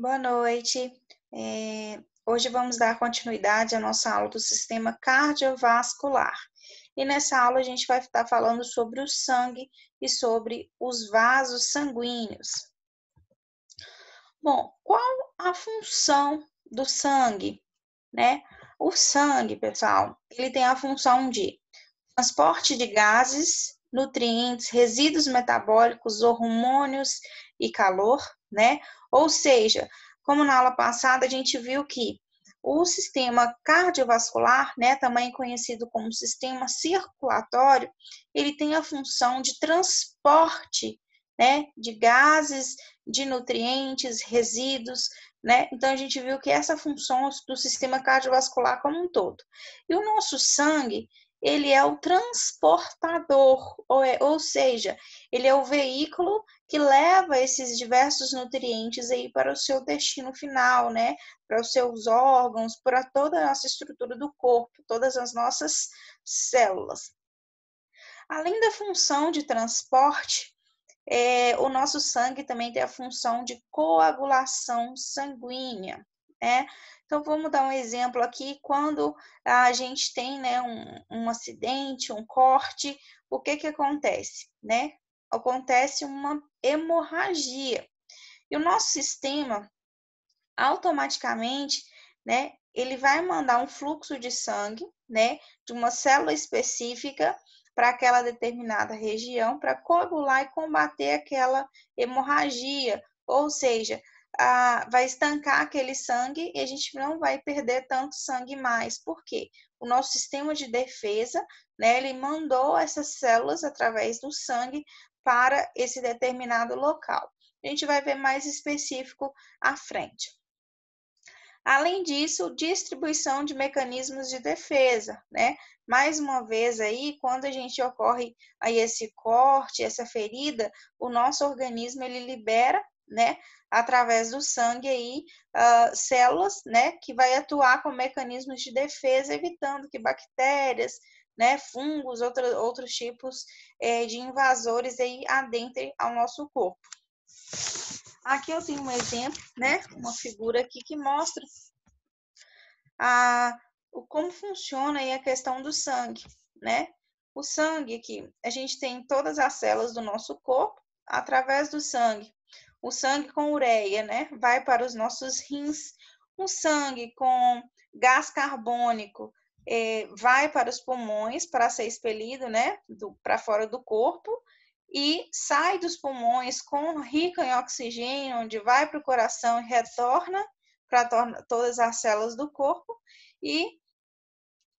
Boa noite. Hoje vamos dar continuidade à nossa aula do sistema cardiovascular. E nessa aula a gente vai estar falando sobre o sangue e sobre os vasos sanguíneos. Bom, qual a função do sangue, né? O sangue, pessoal, ele tem a função de transporte de gases, nutrientes, resíduos metabólicos, hormônios e calor, né? Ou seja, como na aula passada a gente viu que o sistema cardiovascular, né, também conhecido como sistema circulatório, ele tem a função de transporte, né, de gases, de nutrientes, resíduos, né? Então a gente viu que essa função do sistema cardiovascular como um todo. E o nosso sangue, ele é o transportador, ou seja, ele é o veículo que leva esses diversos nutrientes aí para o seu destino final, né? Para os seus órgãos, para toda a nossa estrutura do corpo, todas as nossas células. Além da função de transporte, o nosso sangue também tem a função de coagulação sanguínea, né? Então, vamos dar um exemplo aqui, quando a gente tem, né, um acidente, um corte, o que acontece, né? Acontece uma hemorragia. E o nosso sistema, automaticamente, né, ele vai mandar um fluxo de sangue, né, de uma célula específica para aquela determinada região, para coagular e combater aquela hemorragia, ou seja, vai estancar aquele sangue e a gente não vai perder tanto sangue mais. Por quê? O nosso sistema de defesa, né, ele mandou essas células através do sangue para esse determinado local. A gente vai ver mais específico à frente. Além disso, distribuição de mecanismos de defesa, né? Mais uma vez aí, quando a gente ocorre aí esse corte, essa ferida, o nosso organismo ele libera, né, através do sangue aí, células, né, que vai atuar com mecanismos de defesa, evitando que bactérias, né, fungos, outros tipos de invasores aí adentrem ao nosso corpo. Aqui eu tenho um exemplo, né, uma figura aqui que mostra como funciona aí a questão do sangue, né? O sangue aqui, a gente tem todas as células do nosso corpo através do sangue. O sangue com ureia, né? Vai para os nossos rins. O sangue com gás carbônico vai para os pulmões para ser expelido, né? Para fora do corpo. E sai dos pulmões com rica em oxigênio, onde vai para o coração e retorna para todas as células do corpo, e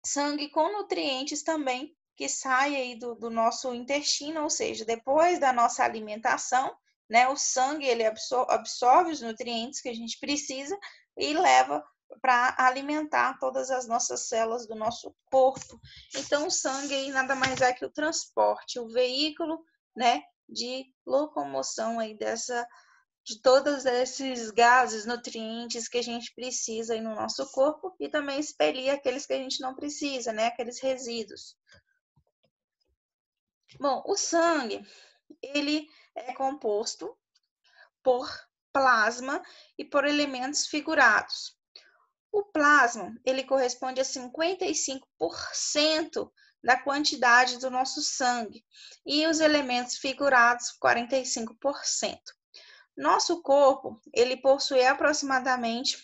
sangue com nutrientes também, que sai aí do nosso intestino, ou seja, depois da nossa alimentação, né, o sangue ele absorve os nutrientes que a gente precisa e leva para alimentar todas as nossas células do nosso corpo. Então, o sangue aí nada mais é que o transporte, o veículo, né, de locomoção aí de todos esses gases, nutrientes que a gente precisa aí no nosso corpo e também expelir aqueles que a gente não precisa, né? Aqueles resíduos. Bom, o sangue, ele é composto por plasma e por elementos figurados. O plasma, ele corresponde a 55% da quantidade do nosso sangue e os elementos figurados, 45%. Nosso corpo, ele possui aproximadamente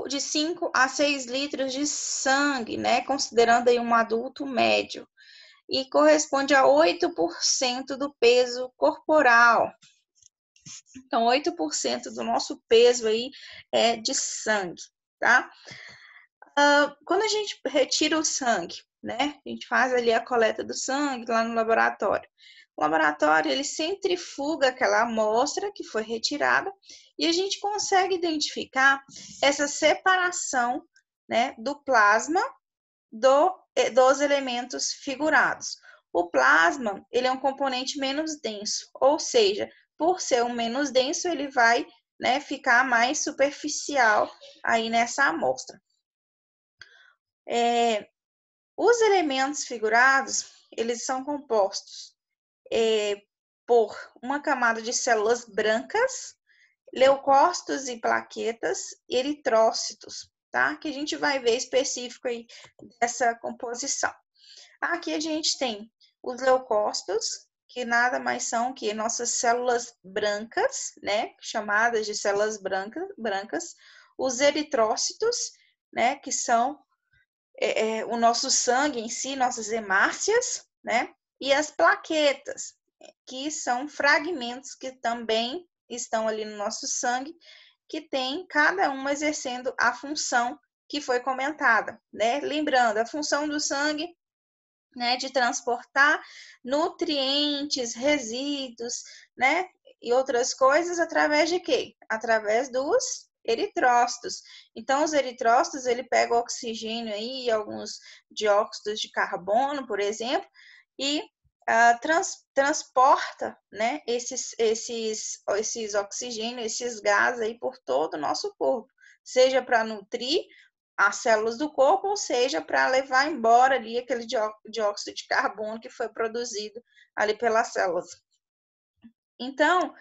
de 5 a 6 litros de sangue, né? Considerando aí um adulto médio. E corresponde a 8% do peso corporal. Então, 8% do nosso peso aí é de sangue, tá? Quando a gente retira o sangue, né? A gente faz ali a coleta do sangue lá no laboratório. O laboratório, ele centrifuga aquela amostra que foi retirada e a gente consegue identificar essa separação, né, do plasma dos elementos figurados. O plasma, ele é um componente menos denso, ou seja, por ser um menos denso, ele vai, né, ficar mais superficial aí nessa amostra. Os elementos figurados, eles são compostos por uma camada de células brancas, leucócitos e plaquetas, eritrócitos, tá? Que a gente vai ver específico aí dessa composição. Aqui a gente tem os leucócitos, que nada mais são que nossas células brancas, né? Chamadas de células brancas. Os eritrócitos, né? Que são o nosso sangue em si, nossas hemácias, né? E as plaquetas, que são fragmentos que também estão ali no nosso sangue, que tem cada uma exercendo a função que foi comentada, né? Lembrando, a função do sangue, né, de transportar nutrientes, resíduos, né, e outras coisas através de quê? Através dos eritrócitos. Então, os eritrócitos, ele pega o oxigênio aí e alguns dióxidos de carbono, por exemplo, e transporta, né, esses oxigênios, esses gases aí por todo o nosso corpo, seja para nutrir as células do corpo, ou seja, para levar embora ali aquele dióxido de carbono que foi produzido ali pelas células. Então,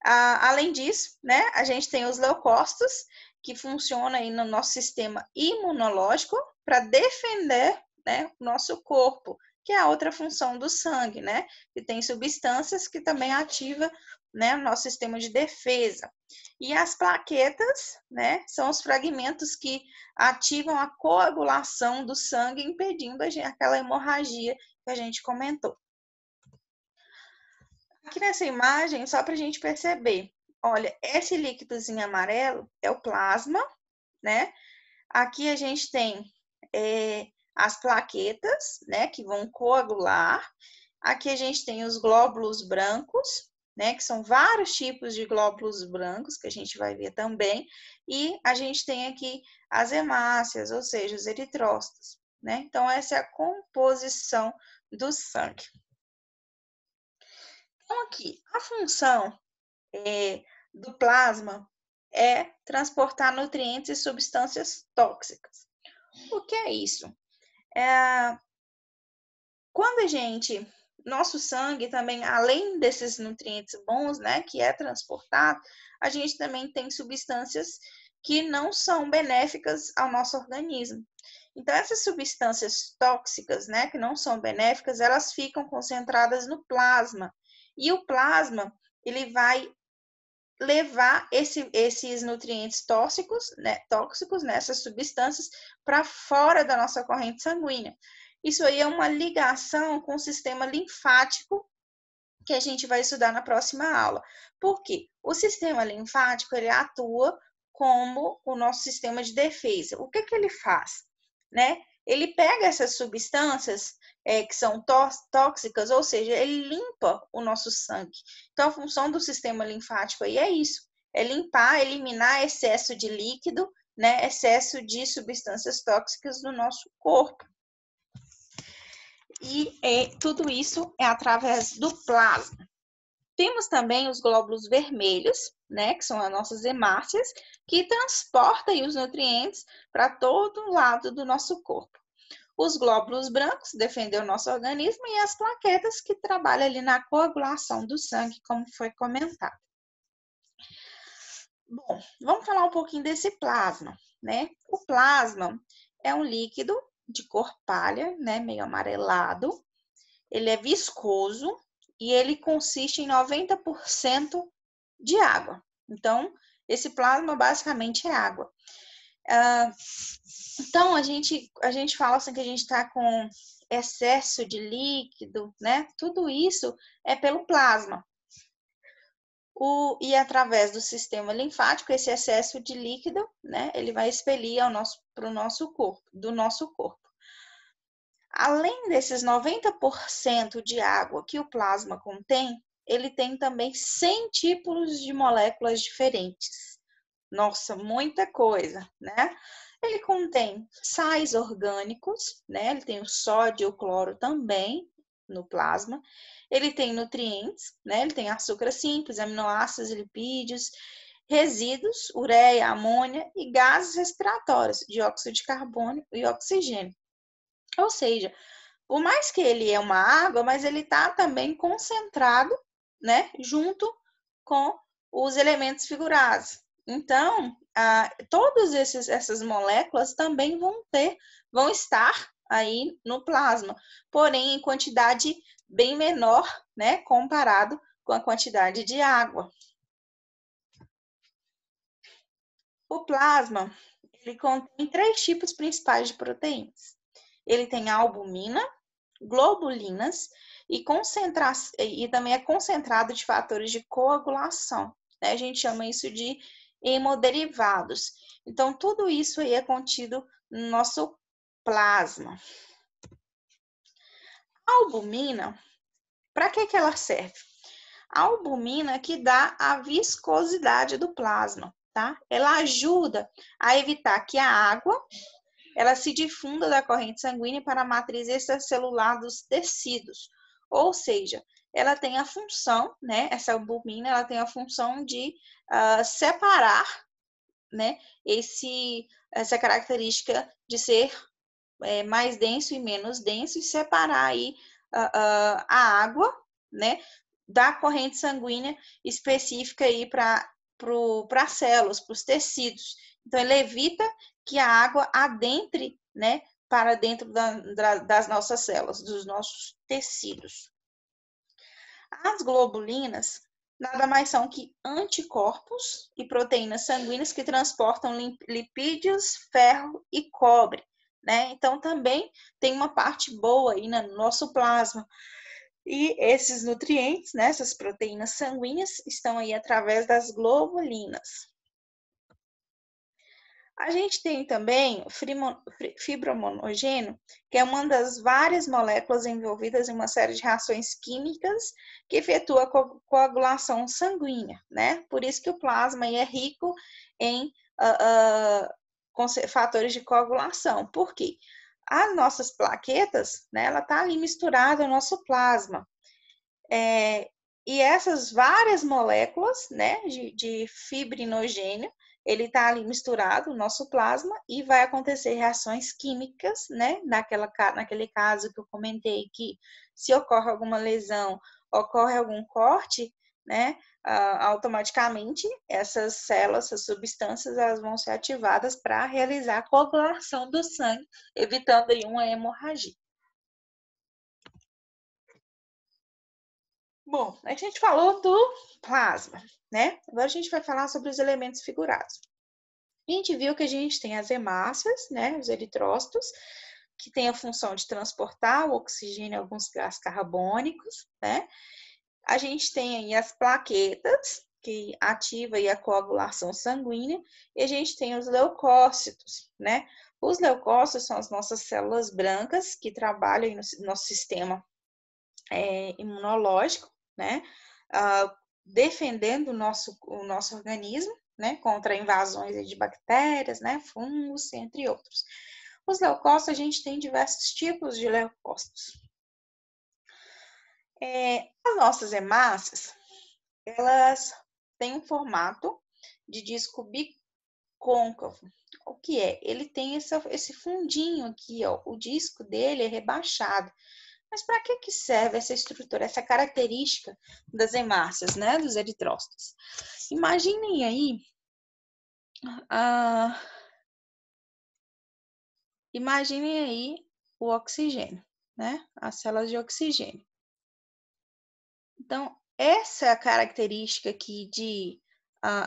além disso, né, a gente tem os leucócitos, que funcionam aí no nosso sistema imunológico para defender, né, o nosso corpo, que é a outra função do sangue, né, que tem substâncias que também ativam, né, o nosso sistema de defesa. E as plaquetas, né, são os fragmentos que ativam a coagulação do sangue, impedindo aquela hemorragia que a gente comentou. Aqui nessa imagem, só para a gente perceber, olha, esse líquidozinho amarelo é o plasma, né? Aqui a gente tem as plaquetas, né, que vão coagular. Aqui a gente tem os glóbulos brancos, né, que são vários tipos de glóbulos brancos, que a gente vai ver também. E a gente tem aqui as hemácias, ou seja, os eritrócitos, né? Então, essa é a composição do sangue. Então, aqui, a função do plasma é transportar nutrientes e substâncias tóxicas. O que é isso? Quando a gente, nosso sangue também, além desses nutrientes bons, né, que é transportado, a gente também tem substâncias que não são benéficas ao nosso organismo. Então, essas substâncias tóxicas, né, que não são benéficas, elas ficam concentradas no plasma. E o plasma, ele vai levar esses nutrientes tóxicos, essas substâncias, para fora da nossa corrente sanguínea. Isso aí é uma ligação com o sistema linfático que a gente vai estudar na próxima aula. Por quê? O sistema linfático, ele atua como o nosso sistema de defesa. O que ele faz? Né? Ele pega essas substâncias que são tóxicas, ou seja, ele limpa o nosso sangue. Então, a função do sistema linfático aí é isso, é limpar, eliminar excesso de líquido, né, excesso de substâncias tóxicas do nosso corpo. E tudo isso é através do plasma. Temos também os glóbulos vermelhos, né, que são as nossas hemácias, que transportam os nutrientes para todo lado do nosso corpo. Os glóbulos brancos defendem o nosso organismo e as plaquetas que trabalham ali na coagulação do sangue, como foi comentado. Bom, vamos falar um pouquinho desse plasma, né? O plasma é um líquido de cor palha, né, meio amarelado. Ele é viscoso e ele consiste em 90% de água. Então, esse plasma basicamente é água. Então, a gente fala assim que a gente está com excesso de líquido, né? Tudo isso é pelo plasma. E através do sistema linfático, esse excesso de líquido, né? Ele vai expelir para o nosso corpo, do nosso corpo. Além desses 90% de água que o plasma contém, ele tem também 100 tipos de moléculas diferentes. Nossa, muita coisa, né? Ele contém sais orgânicos, né? Ele tem o sódio e o cloro também no plasma. Ele tem nutrientes, né? Ele tem açúcar simples, aminoácidos, lipídios, resíduos, ureia, amônia e gases respiratórios, dióxido de carbono e oxigênio. Ou seja, por mais que ele é uma água, mas ele está também concentrado, né? Junto com os elementos figurados. Então, todas essas moléculas também vão estar aí no plasma, porém em quantidade bem menor, né, comparado com a quantidade de água. O plasma, ele contém 3 tipos principais de proteínas. Ele tem a albumina, globulinas e também é concentrado de fatores de coagulação, né? A gente chama isso de hemoderivados. Então, tudo isso aí é contido no nosso plasma. A albumina, para que ela serve? A albumina que dá a viscosidade do plasma, tá? Ela ajuda a evitar que a água ela se difunda da corrente sanguínea para a matriz extracelular dos tecidos. Ou seja, ela tem a função, né? Essa albumina, ela tem a função de separar, né? Essa característica de ser mais denso e menos denso e separar aí a água, né? Da corrente sanguínea específica aí para as células, para os tecidos. Então, ele evita que a água adentre, né, para dentro das nossas células, dos nossos tecidos. As globulinas nada mais são que anticorpos e proteínas sanguíneas que transportam lipídios, ferro e cobre, né? Então, também tem uma parte boa aí no nosso plasma. E esses nutrientes, né, essas proteínas sanguíneas, estão aí através das globulinas. A gente tem também o fibromonogênio, que é uma das várias moléculas envolvidas em uma série de reações químicas que efetua a coagulação sanguínea, né? Por isso que o plasma é rico em fatores de coagulação. Por quê? As nossas plaquetas, né, ela está ali misturada ao nosso plasma. E essas várias moléculas, né, de fibrinogênio, ele está ali misturado no nosso plasma e vai acontecer reações químicas, né, naquele caso que eu comentei que se ocorre alguma lesão, ocorre algum corte, né, automaticamente essas células, essas substâncias, elas vão ser ativadas para realizar a coagulação do sangue, evitando aí uma hemorragia. Bom, a gente falou do plasma, né? Agora a gente vai falar sobre os elementos figurados. A gente viu que a gente tem as hemácias, né? Os eritrócitos, que tem a função de transportar o oxigênio e alguns gases carbônicos, né? A gente tem aí as plaquetas, que ativa aí a coagulação sanguínea, e a gente tem os leucócitos, né? Os leucócitos são as nossas células brancas que trabalham no nosso sistema imunológico, né? Defendendo o nosso organismo, né? Contra invasões de bactérias, né? Fungos, entre outros. Os leucócitos, a gente tem diversos tipos de leucócitos. As nossas hemácias, elas têm um formato de disco bicôncavo. O que é? Ele tem esse fundinho aqui, ó. O disco dele é rebaixado. Mas para que serve essa estrutura, essa característica das hemácias, né, dos eritrócitos? Imaginem aí, o oxigênio, né, as células de oxigênio. Então, essa característica aqui de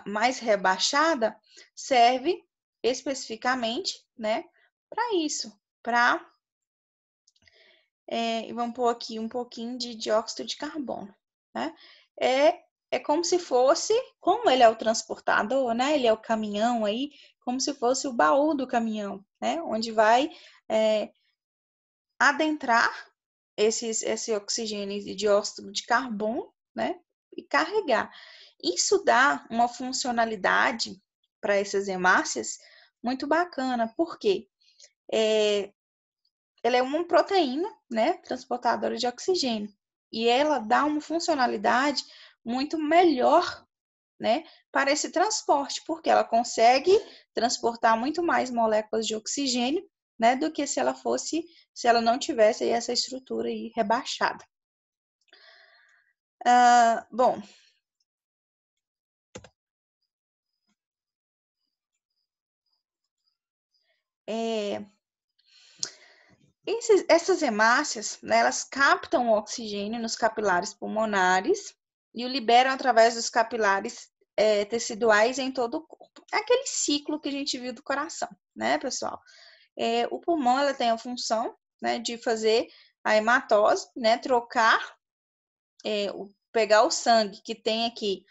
mais rebaixada serve especificamente, né, para isso, para vamos pôr aqui um pouquinho de dióxido de carbono, né? É como se fosse, como ele é o transportador, né? Ele é o caminhão aí, como se fosse o baú do caminhão, né? Onde vai adentrar esse oxigênio e dióxido de carbono, né? E carregar. Isso dá uma funcionalidade para essas hemácias muito bacana, porque ela é uma proteína, né, transportadora de oxigênio, e ela dá uma funcionalidade muito melhor, né, para esse transporte, porque ela consegue transportar muito mais moléculas de oxigênio, né, do que se ela não tivesse aí essa estrutura aí rebaixada. Bom, Essas hemácias, né, elas captam o oxigênio nos capilares pulmonares e o liberam através dos capilares teciduais em todo o corpo. É aquele ciclo que a gente viu do coração, né, pessoal? O pulmão, ela tem a função, né, de fazer a hematose, né, pegar o sangue que tem aqui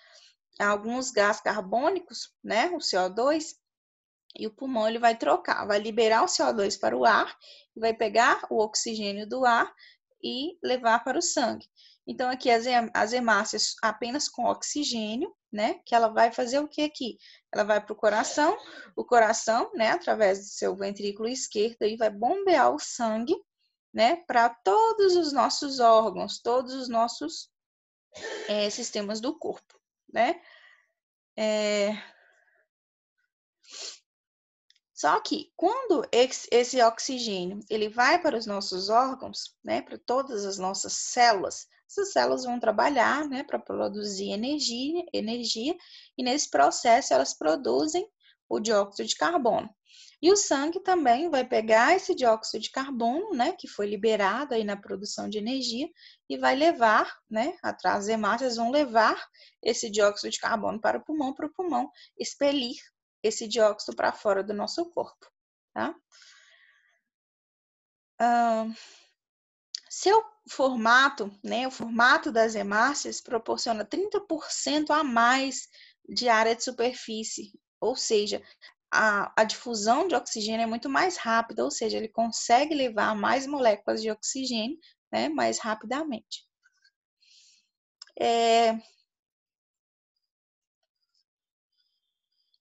alguns gases carbônicos, né, o CO2, e o pulmão ele vai trocar, vai liberar o CO2 para o ar, vai pegar o oxigênio do ar e levar para o sangue. Então, aqui as hemácias apenas com oxigênio, né? Que ela vai fazer o que aqui? Ela vai para o coração, né? Através do seu ventrículo esquerdo, e vai bombear o sangue, né? Para todos os nossos órgãos, todos os nossos sistemas do corpo, né? Só que quando esse oxigênio ele vai para os nossos órgãos, né, para todas as nossas células, essas células vão trabalhar, né, para produzir energia, e nesse processo elas produzem o dióxido de carbono. E o sangue também vai pegar esse dióxido de carbono, né, que foi liberado aí na produção de energia, e vai levar, né, as hemácias vão levar esse dióxido de carbono para o pulmão expelir esse dióxido para fora do nosso corpo, tá? Seu formato, né, o formato das hemácias proporciona 30% a mais de área de superfície, ou seja, a difusão de oxigênio é muito mais rápida, ou seja, ele consegue levar mais moléculas de oxigênio, né, mais rapidamente.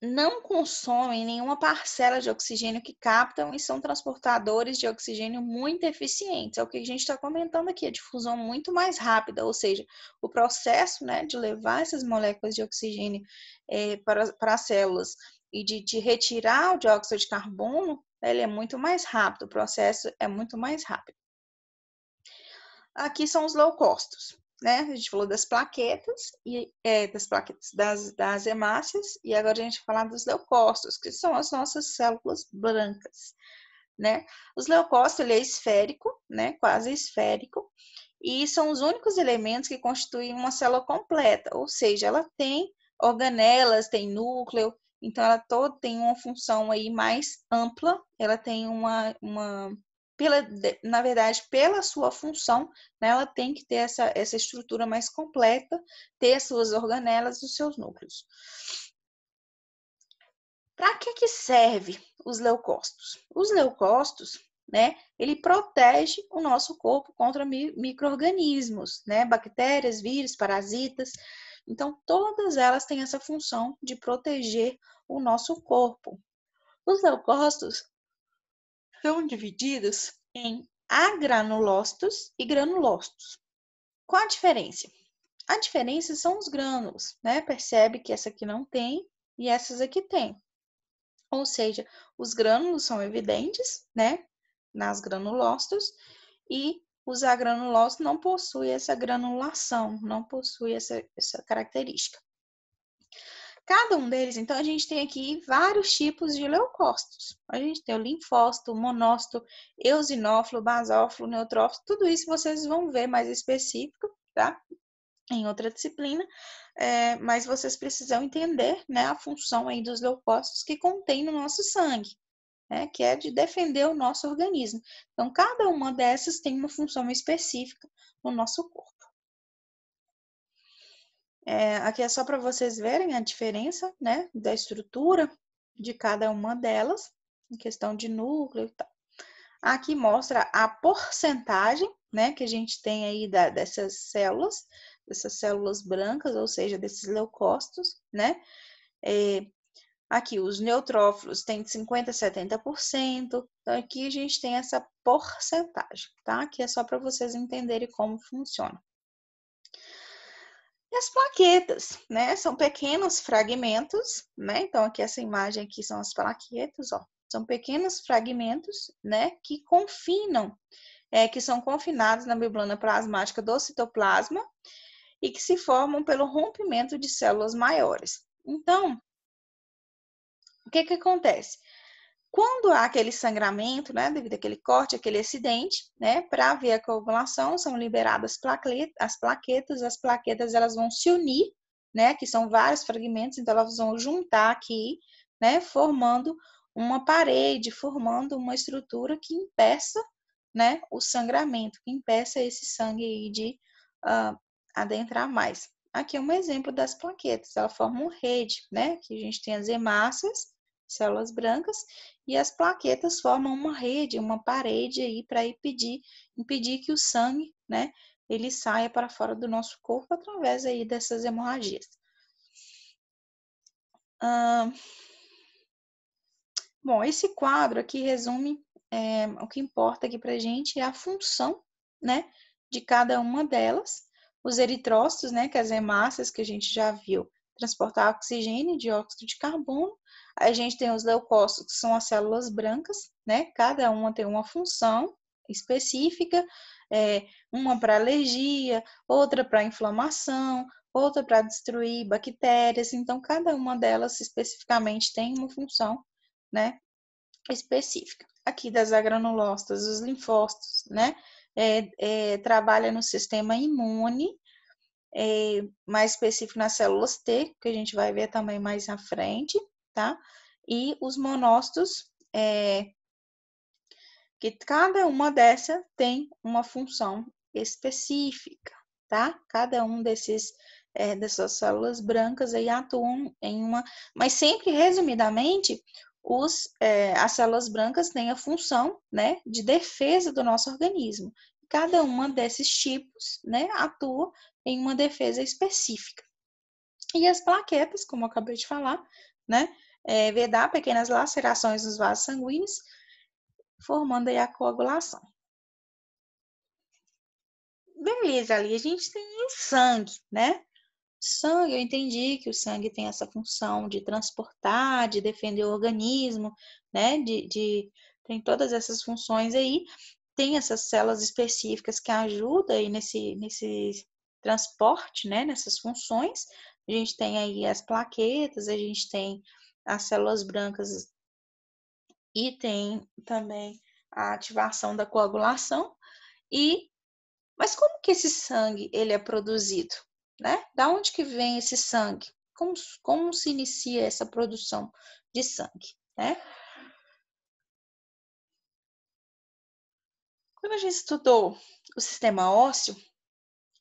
Não consomem nenhuma parcela de oxigênio que captam e são transportadores de oxigênio muito eficientes. É o que a gente está comentando aqui, a difusão muito mais rápida, ou seja, o processo, né, de levar essas moléculas de oxigênio para as células e de retirar o dióxido de carbono, ele é muito mais rápido, o processo é muito mais rápido. Aqui são os leucócitos, né? A gente falou das plaquetas das hemácias, e agora a gente vai falar dos leucócitos, que são as nossas células brancas, né? Os leucócitos, ele é esférico, né? Quase esférico, e são os únicos elementos que constituem uma célula completa, ou seja, ela tem organelas, tem núcleo, então ela toda tem uma função aí mais ampla, ela tem na verdade, pela sua função, né, ela tem que ter essa estrutura mais completa, ter as suas organelas e os seus núcleos. Para que serve os leucócitos? Os leucócitos, né, ele protege o nosso corpo contra micro-organismos, né, bactérias, vírus, parasitas. Então, todas elas têm essa função de proteger o nosso corpo. Os leucócitos são divididos em agranulócitos e granulócitos. Qual a diferença? A diferença são os grânulos, né? Percebe que essa aqui não tem e essas aqui tem. Ou seja, os grânulos são evidentes, né? Nas granulócitos, e os agranulócitos não possuem essa granulação, não possuem essa característica. Cada um deles, então, a gente tem aqui vários tipos de leucócitos. A gente tem o linfócito, o monócito, eosinófilo, basófilo, neutrófilo, tudo isso vocês vão ver mais específico, tá? Em outra disciplina, mas vocês precisam entender, né, a função aí dos leucócitos que contém no nosso sangue, né, que é de defender o nosso organismo. Então, cada uma dessas tem uma função específica no nosso corpo. Aqui é só para vocês verem a diferença, né, da estrutura de cada uma delas, em questão de núcleo e tal. Aqui mostra a porcentagem, né, que a gente tem aí dessas células brancas, ou seja, desses leucócitos, né? Aqui, os neutrófilos têm de 50% a 70%, então aqui a gente tem essa porcentagem, tá? Aqui é só para vocês entenderem como funciona. E as plaquetas, né? São pequenos fragmentos, né? Então, aqui essa imagem aqui são as plaquetas, ó. São pequenos fragmentos, né? Que confinam, que são confinados na membrana plasmática do citoplasma e que se formam pelo rompimento de células maiores. Então, o que acontece? Quando há aquele sangramento, né, devido àquele corte, aquele acidente, né, para haver a coagulação, são liberadas as plaquetas elas vão se unir, né, que são vários fragmentos, então elas vão juntar aqui, né, formando uma parede, formando uma estrutura que impeça, né, o sangramento, que impeça esse sangue aí de adentrar mais. Aqui é um exemplo das plaquetas, ela forma uma rede, né, que a gente tem as hemácias, células brancas, e as plaquetas formam uma rede, uma parede aí para impedir que o sangue, né, ele saia para fora do nosso corpo através aí dessas hemorragias. Bom, esse quadro aqui resume o que importa aqui para a gente é a função, né, de cada uma delas. Os eritrócitos, né, que as hemácias que a gente já viu, transportar oxigênio e dióxido de carbono. A gente tem os leucócitos, que são as células brancas, né, cada uma tem uma função específica, uma para alergia, outra para inflamação, outra para destruir bactérias. Então, cada uma delas especificamente tem uma função, né, específica. Aqui das agranulócitos, os linfócitos, né, trabalha no sistema imune, mais específico nas células T, que a gente vai ver também mais à frente, tá? E os monócitos, que cada uma dessa tem uma função específica, tá? Cada um dessas células brancas aí atuam em uma, mas sempre resumidamente as células brancas têm a função, né, de defesa do nosso organismo. Cada uma desses tipos, né, atua em uma defesa específica. E as plaquetas, como eu acabei de falar, né, vedar pequenas lacerações nos vasos sanguíneos, formando aí a coagulação. Beleza, ali a gente tem o sangue, né? Sangue, eu entendi que o sangue tem essa função de transportar, de defender o organismo, né? Tem todas essas funções aí. Tem essas células específicas que ajudam aí nesse transporte, né? Nessas funções. A gente tem aí as plaquetas, a gente tem as células brancas e tem também a ativação da coagulação. Mas como que esse sangue ele é produzido, né? Da onde que vem esse sangue? Como se inicia essa produção de sangue, né? Quando a gente estudou o sistema ósseo,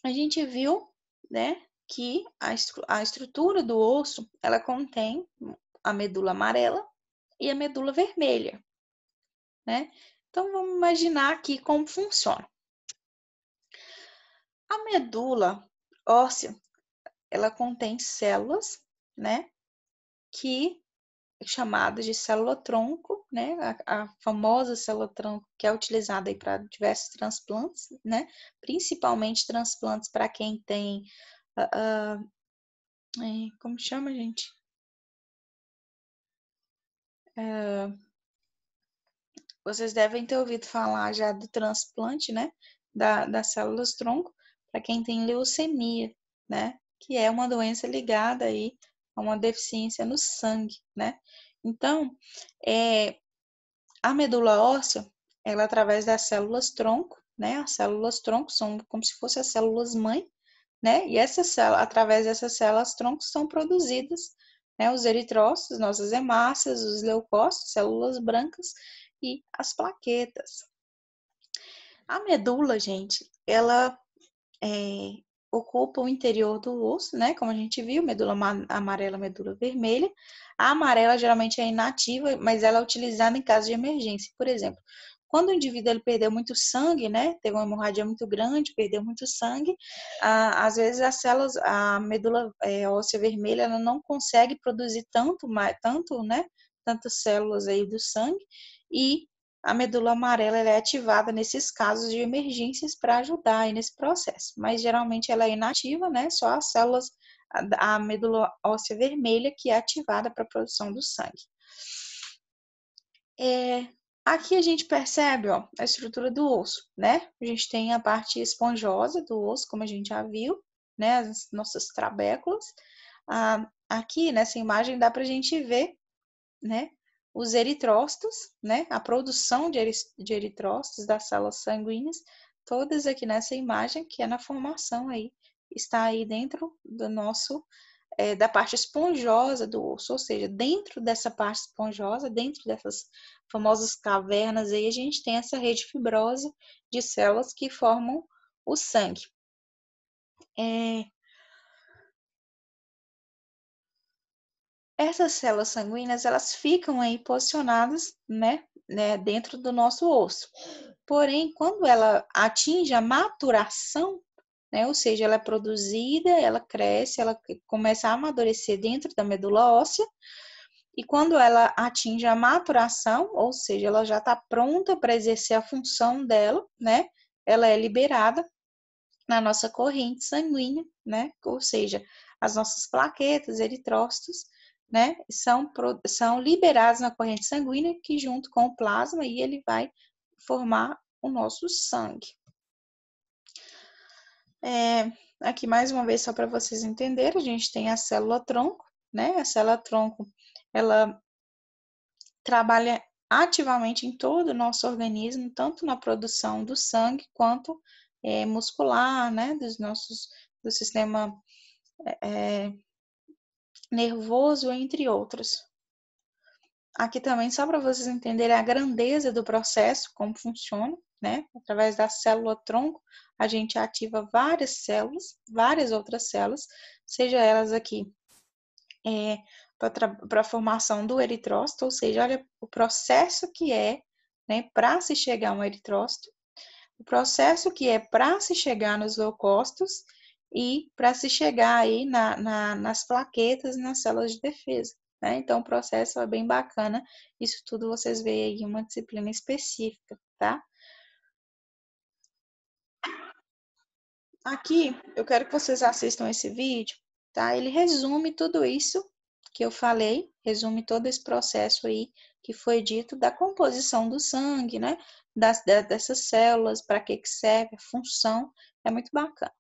a gente viu, né, que a estrutura do osso, ela contém a medula amarela e a medula vermelha, né? Então vamos imaginar aqui como funciona. A medula óssea, ela contém células, né, que é chamada de célula-tronco, né, a famosa célula-tronco que é utilizada aí para diversos transplantes, né, principalmente transplantes para quem tem, como chama, gente? Vocês devem ter ouvido falar já do transplante, né, das células-tronco para quem tem leucemia, né, que é uma doença ligada aí a uma deficiência no sangue, né. Então, a medula óssea, ela através das células-tronco, né, as células-tronco são como se fossem as células-mãe, né, e através dessas células-tronco são produzidas, né, os eritrócitos, nossas hemácias, os leucócitos, células brancas e as plaquetas. A medula, gente, ela ocupa o interior do osso, né? Como a gente viu, medula amarela, medula vermelha. A amarela geralmente é inativa, mas ela é utilizada em caso de emergência. Por exemplo, quando o indivíduo ele perdeu muito sangue, né? Teve uma hemorragia muito grande, perdeu muito sangue, às vezes a medula óssea vermelha, ela não consegue produzir né? Tantas células aí do sangue e a medula amarela é ativada nesses casos de emergências para ajudar aí nesse processo, mas geralmente ela é inativa, né? Só as células, a medula óssea vermelha que é ativada para a produção do sangue. Aqui a gente percebe, ó, a estrutura do osso, né? A gente tem a parte esponjosa do osso, como a gente já viu, né? As nossas trabéculas. Aqui nessa imagem dá para a gente ver, né? os eritrócitos, né? A produção de eritrócitos das células sanguíneas, todas aqui nessa imagem, que é na formação aí, está aí dentro do nosso, da parte esponjosa do osso, ou seja, dentro dessa parte esponjosa, dentro dessas famosas cavernas aí, a gente tem essa rede fibrosa de células que formam o sangue. Essas células sanguíneas, elas ficam aí posicionadas, né, dentro do nosso osso. Porém, quando ela atinge a maturação, né, ou seja, ela é produzida, ela cresce, ela começa a amadurecer dentro da medula óssea, e quando ela atinge a maturação, ou seja, ela já está pronta para exercer a função dela, né, ela é liberada na nossa corrente sanguínea, né, ou seja, as nossas plaquetas, eritrócitos, né, são liberados na corrente sanguínea, que junto com o plasma, e ele vai formar o nosso sangue. Aqui mais uma vez, só para vocês entenderem, a gente tem a célula-tronco, né, a célula-tronco, ela trabalha ativamente em todo o nosso organismo, tanto na produção do sangue, quanto muscular, né, do sistema nervoso, entre outros. Aqui também, só para vocês entenderem a grandeza do processo, como funciona, né? Através da célula-tronco, a gente ativa várias células, várias outras células, seja elas aqui para a formação do eritrócito, ou seja, olha o processo que é, né, para se chegar a um eritrócito, o processo que é para se chegar nos leucócitos e para se chegar aí nas plaquetas e nas células de defesa. Né? Então, o processo é bem bacana. Isso tudo vocês veem aí em uma disciplina específica, tá? Aqui, eu quero que vocês assistam esse vídeo, tá? Ele resume tudo isso que eu falei, resume todo esse processo aí que foi dito da composição do sangue, né? Dessas células, para que serve, a função, é muito bacana.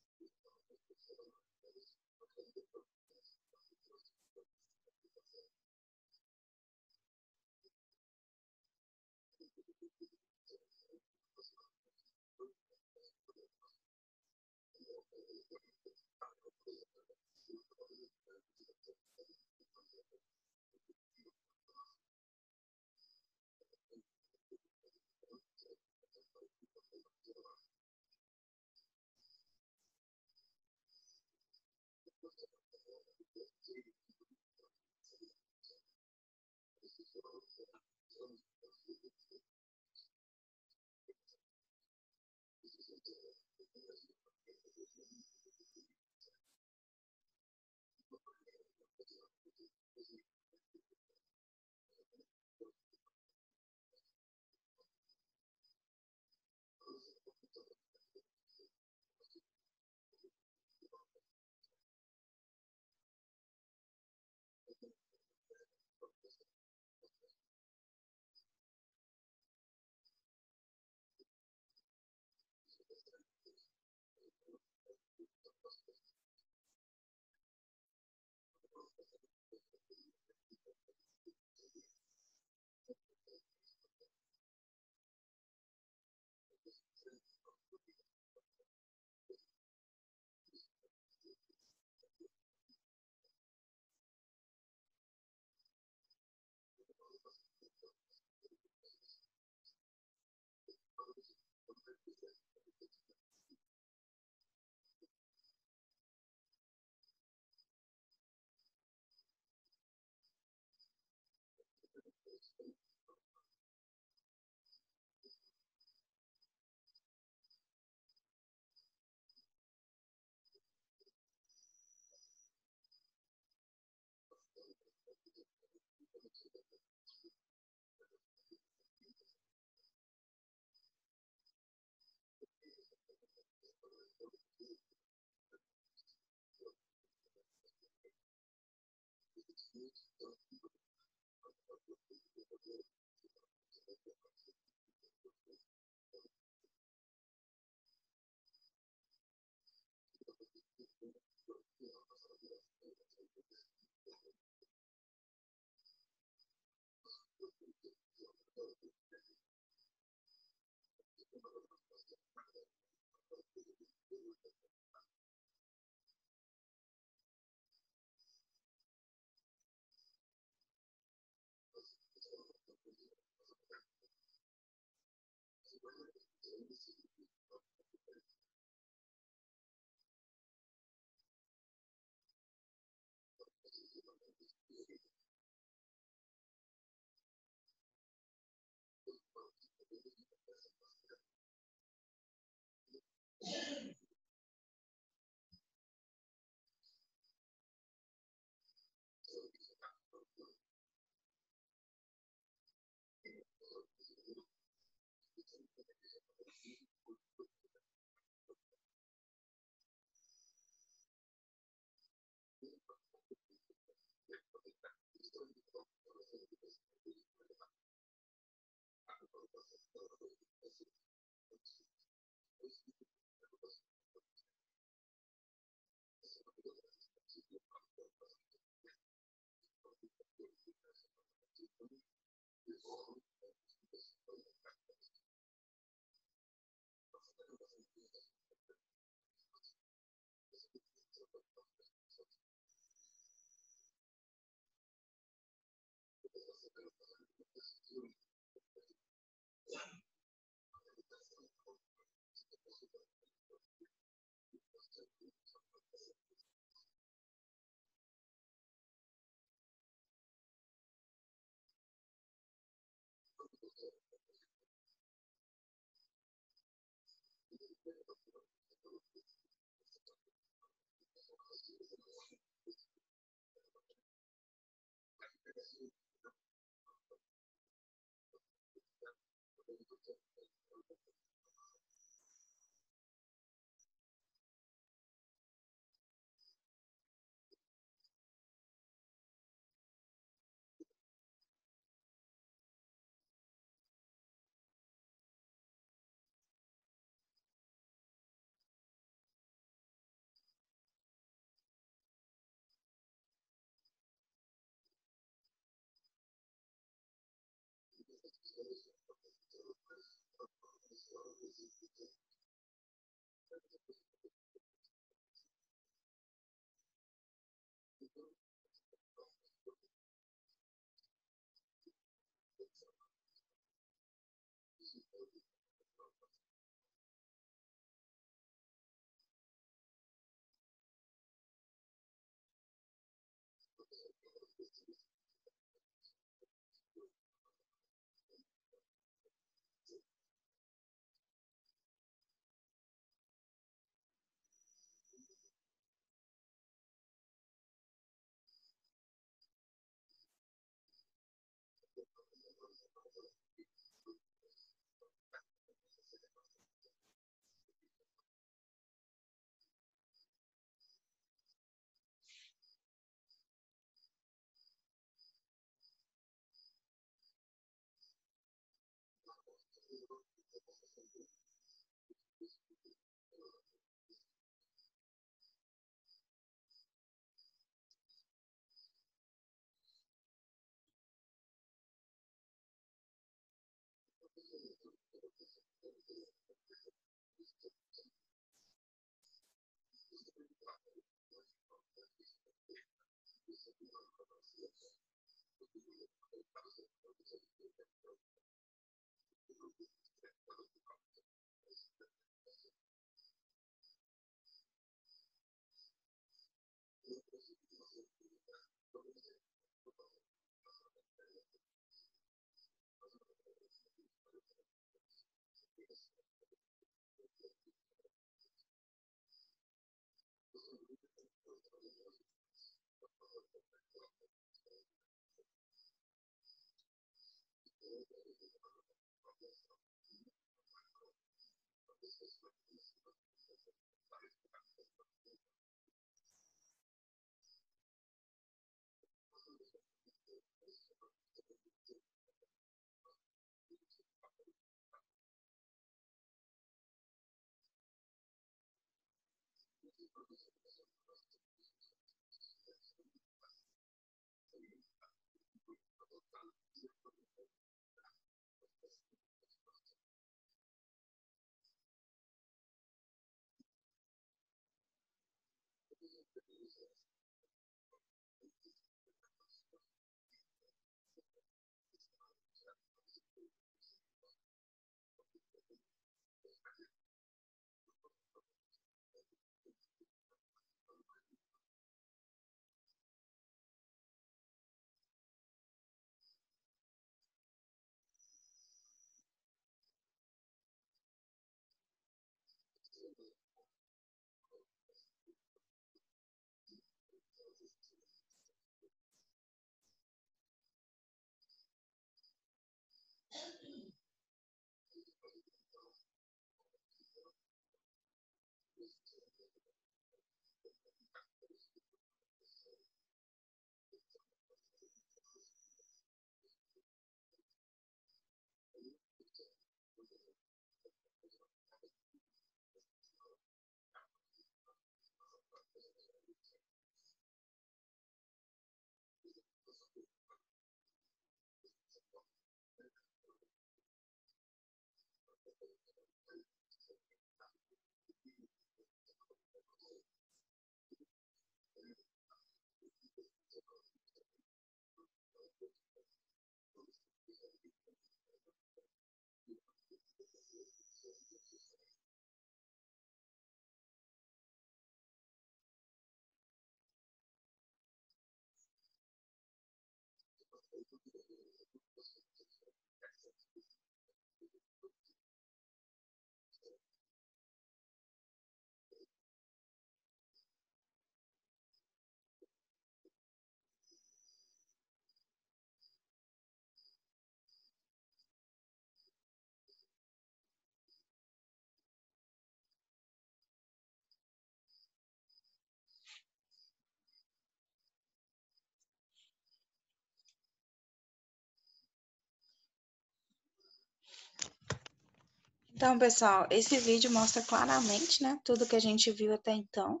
Então, pessoal, esse vídeo mostra claramente, né, tudo que a gente viu até então,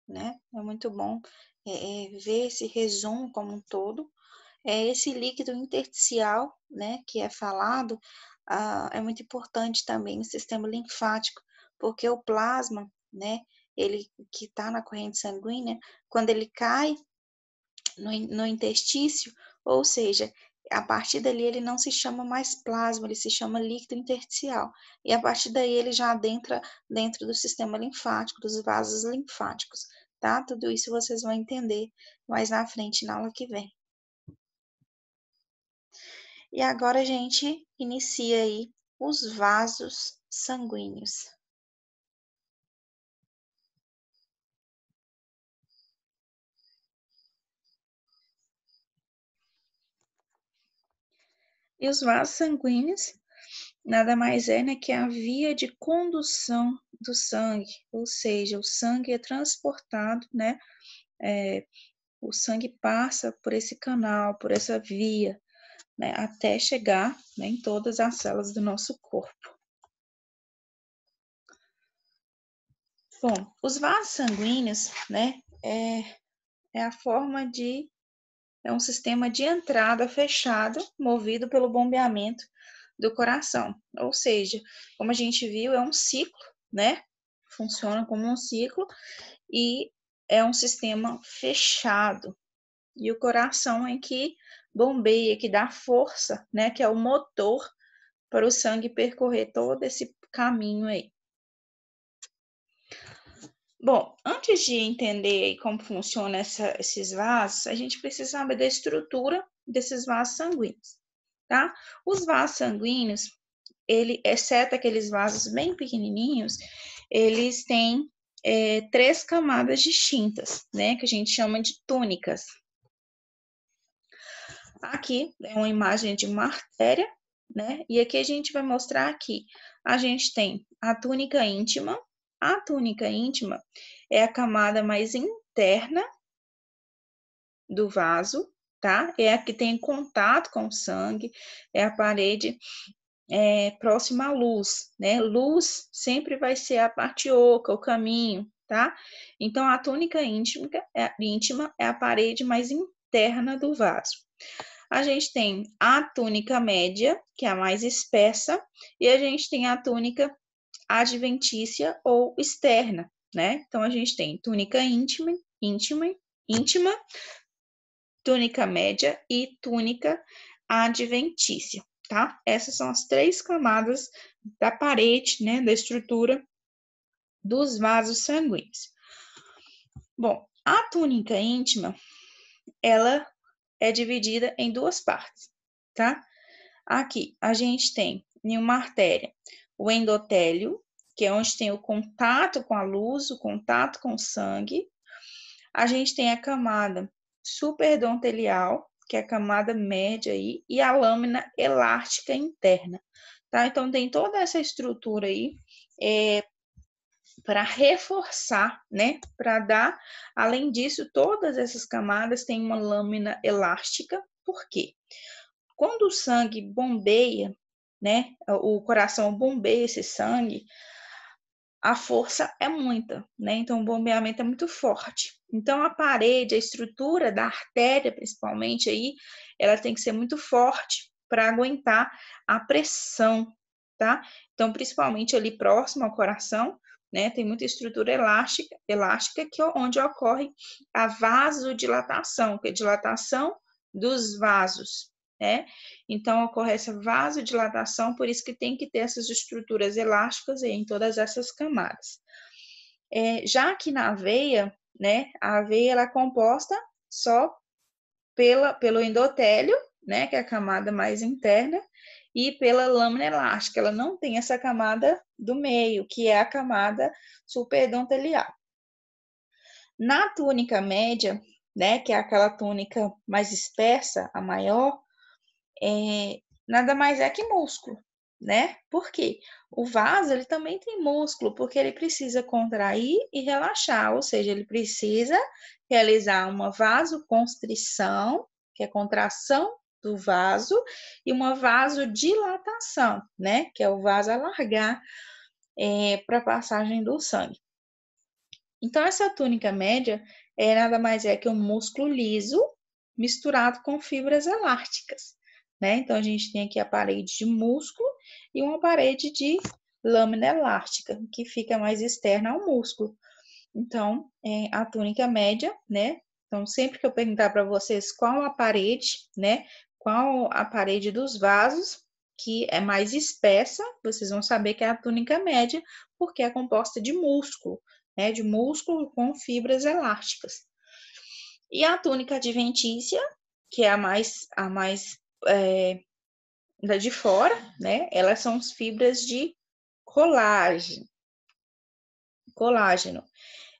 né? É muito bom ver esse resumo como um todo. Esse líquido intersticial, né, que é falado, é muito importante também no sistema linfático, porque o plasma, né, ele que está na corrente sanguínea, quando ele cai no interstício, ou seja, a partir dali ele não se chama mais plasma, ele se chama líquido intersticial. E a partir daí ele já adentra dentro do sistema linfático, dos vasos linfáticos, tá? Tudo isso vocês vão entender mais na frente, na aula que vem. E agora a gente inicia aí os vasos sanguíneos. E os vasos sanguíneos nada mais é, né, que a via de condução do sangue, ou seja, o sangue é transportado, né, o sangue passa por esse canal, por essa via, né, até chegar, né, em todas as células do nosso corpo. Bom, os vasos sanguíneos, né, é a forma de é um sistema de entrada fechado, movido pelo bombeamento do coração. Ou seja, como a gente viu, é um ciclo, né? Funciona como um ciclo e é um sistema fechado. E o coração é que bombeia, que dá força, né? Que é o motor para o sangue percorrer todo esse caminho aí. Bom, antes de entender como funciona esses vasos, a gente precisa saber da estrutura desses vasos sanguíneos, tá? Os vasos sanguíneos, exceto aqueles vasos bem pequenininhos, eles têm 3 camadas distintas, né? Que a gente chama de túnicas. Aqui é uma imagem de uma artéria, né? E aqui a gente vai mostrar que a gente tem a túnica íntima. A túnica íntima é a camada mais interna do vaso, tá? É a que tem contato com o sangue, é a parede próxima à luz, né? Luz sempre vai ser a parte oca, o caminho, tá? Então, a túnica íntima é a parede mais interna do vaso. A gente tem a túnica média, que é a mais espessa, e a gente tem a túnica adventícia ou externa, né? Então, a gente tem túnica íntima, túnica média e túnica adventícia. tá? Essas são as 3 camadas da parede, né, da estrutura dos vasos sanguíneos. Bom, a túnica íntima, ela é dividida em 2 partes, tá? Aqui a gente tem em uma artéria o endotélio, que é onde tem o contato com a luz, o contato com o sangue. A gente tem a camada superendotelial, que é a camada média aí, e a lâmina elástica interna, tá? Então tem toda essa estrutura aí para reforçar, né? Para dar, além disso, todas essas camadas têm uma lâmina elástica. Por quê? Quando o sangue bombeia, né? O coração bombeia esse sangue, a força é muita, né? Então o bombeamento é muito forte. Então a parede, a estrutura da artéria, principalmente aí, ela tem que ser muito forte para aguentar a pressão, tá? Então principalmente ali próximo ao coração, né? Tem muita estrutura elástica que onde ocorre a vasodilatação, que é a dilatação dos vasos, né? Então, ocorre essa vasodilatação, por isso que tem que ter essas estruturas elásticas em todas essas camadas. Já aqui na aveia, né, a aveia ela é composta só pelo endotélio, né, que é a camada mais interna, e pela lâmina elástica. Ela não tem essa camada do meio, que é a camada superendotelial. Na túnica média, né, que é aquela túnica mais espessa, a maior, nada mais é que músculo, né? Por quê? O vaso, ele também tem músculo, porque ele precisa contrair e relaxar, ou seja, ele precisa realizar uma vasoconstrição, que é a contração do vaso, e uma vasodilatação, né? Que é o vaso alargar para a passagem do sangue. Então, essa túnica média nada mais é que um músculo liso misturado com fibras elásticas, né? Então, a gente tem aqui a parede de músculo e uma parede de lâmina elástica, que fica mais externa ao músculo. Então, a túnica média, né? Então, sempre que eu perguntar para vocês qual a parede, né? Qual a parede dos vasos, que é mais espessa, vocês vão saber que é a túnica média, porque é composta de músculo, né? De músculo com fibras elásticas. E a túnica adventícia, que é a mais da de fora, né? Elas são as fibras de colágeno.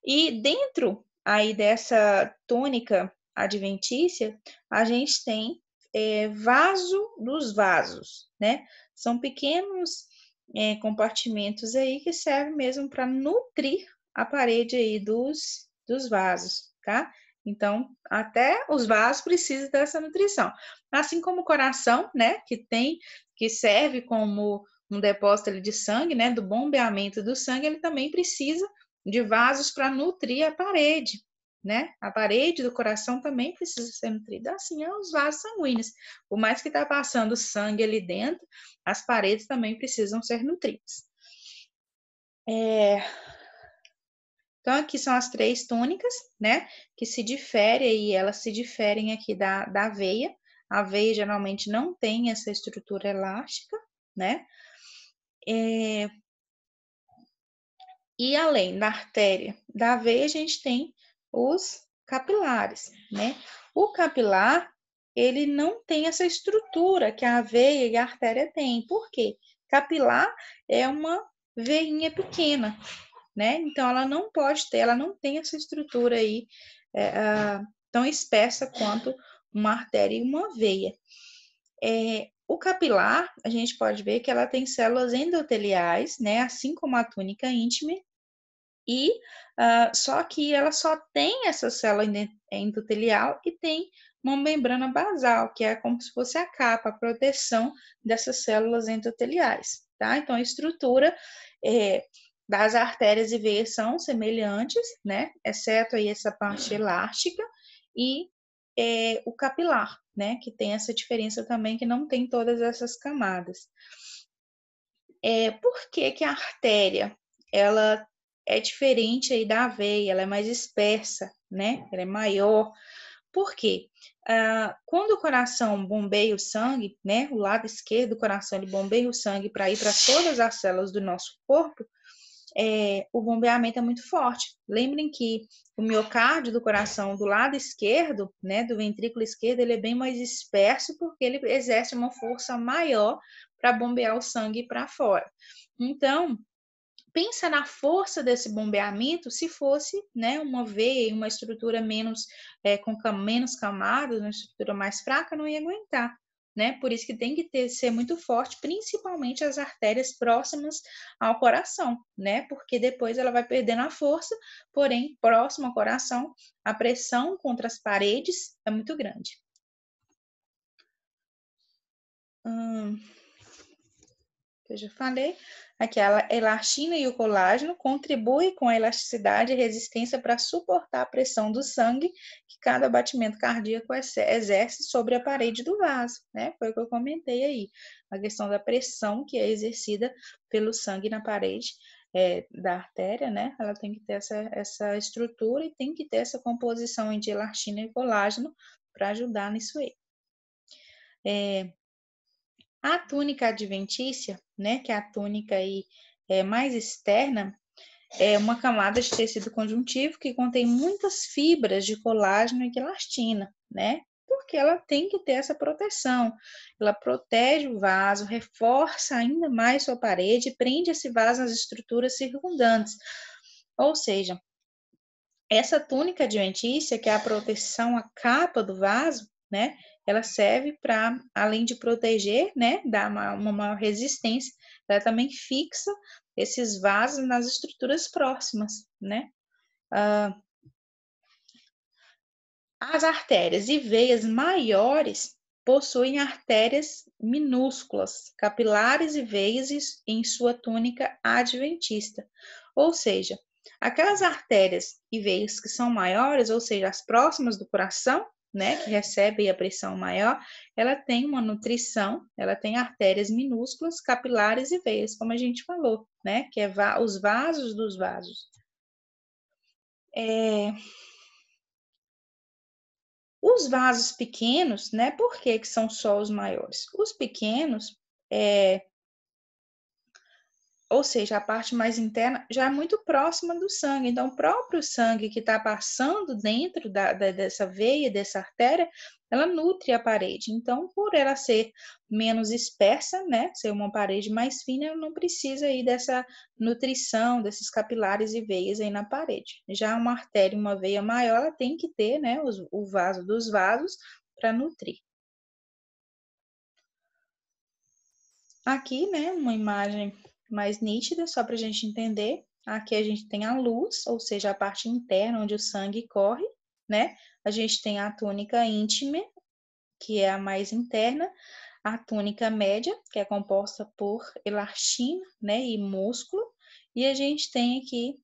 E dentro aí dessa túnica adventícia, a gente tem vaso dos vasos, né? São pequenos compartimentos aí que servem mesmo para nutrir a parede aí dos vasos, tá? Então, até os vasos precisam dessa nutrição. Assim como o coração, né, que serve como um depósito ali de sangue, né, do bombeamento do sangue, ele também precisa de vasos para nutrir a parede, né? A parede do coração também precisa ser nutrida, assim é os vasos sanguíneos. Por mais que está passando sangue ali dentro, as paredes também precisam ser nutridas. Então, aqui são as 3 túnicas, né? Que se diferem, e elas se diferem aqui da aveia. A aveia geralmente não tem essa estrutura elástica, né? E além da artéria da veia, a gente tem os capilares, né? O capilar, ele não tem essa estrutura que a veia e a artéria têm. Por quê? Capilar é uma veinha pequena, né? Então, ela não pode ter, ela não tem essa estrutura aí tão espessa quanto uma artéria e uma veia. O capilar, a gente pode ver que ela tem células endoteliais, né? Assim como a túnica íntima, e só que ela só tem essa célula endotelial e tem uma membrana basal, que é como se fosse a capa, a proteção dessas células endoteliais, tá? Então, a estrutura das artérias e veias são semelhantes, né? Exceto aí essa parte elástica e o capilar, né? Que tem essa diferença também, que não tem todas essas camadas. Por que que a artéria, ela é diferente aí da veia, ela é mais espessa, né? Ela é maior. Por quê? quando o coração bombeia o sangue, né, o lado esquerdo do coração ele bombeia o sangue para ir para todas as células do nosso corpo, o bombeamento é muito forte. Lembrem que o miocárdio do coração do lado esquerdo, né, do ventrículo esquerdo, ele é bem mais disperso porque ele exerce uma força maior para bombear o sangue para fora. Então, pensa na força desse bombeamento se fosse, né, uma veia, uma estrutura menos, com menos camadas, uma estrutura mais fraca, não ia aguentar. Né? Por isso que tem que ser muito forte, principalmente as artérias próximas ao coração, né? Porque depois ela vai perdendo a força, porém, próximo ao coração, a pressão contra as paredes é muito grande. Eu já falei, aqui a elastina e o colágeno contribuem com a elasticidade e resistência para suportar a pressão do sangue que cada batimento cardíaco exerce sobre a parede do vaso, né? Foi o que eu comentei aí, a questão da pressão que é exercida pelo sangue na parede da artéria, né? Ela tem que ter essa estrutura e tem que ter essa composição de elastina e colágeno para ajudar nisso aí. A túnica adventícia, né, que é a túnica aí, mais externa, é uma camada de tecido conjuntivo que contém muitas fibras de colágeno e de elastina, né? Porque ela tem que ter essa proteção. Ela protege o vaso, reforça ainda mais sua parede e prende esse vaso nas estruturas circundantes. Ou seja, essa túnica adventícia, que é a proteção, a capa do vaso, né? Ela serve para, além de proteger, né? Dar uma maior resistência, ela também fixa esses vasos nas estruturas próximas, né? As artérias e veias maiores possuem artérias minúsculas, capilares e veias em sua túnica adventista. Ou seja, aquelas artérias e veias que são maiores, ou seja, as próximas do coração, né, que recebem a pressão maior, ela tem uma nutrição, ela tem artérias minúsculas, capilares e veias, como a gente falou, né, que é os vasos dos vasos. Os vasos pequenos, né? Por que são só os maiores? Os pequenos, ou seja, a parte mais interna já é muito próxima do sangue. Então, o próprio sangue que está passando dentro dessa veia, dessa artéria, ela nutre a parede. Então, por ela ser menos espessa, né, ser uma parede mais fina, ela não precisa aí dessa nutrição, desses capilares e veias aí na parede. Já uma artéria, uma veia maior, ela tem que ter, né, o vaso dos vasos para nutrir. Aqui, né, uma imagem mais nítida, só para a gente entender. Aqui a gente tem a luz, ou seja, a parte interna onde o sangue corre, né? A gente tem a túnica íntima, que é a mais interna, a túnica média, que é composta por elastina, né, e músculo, e a gente tem aqui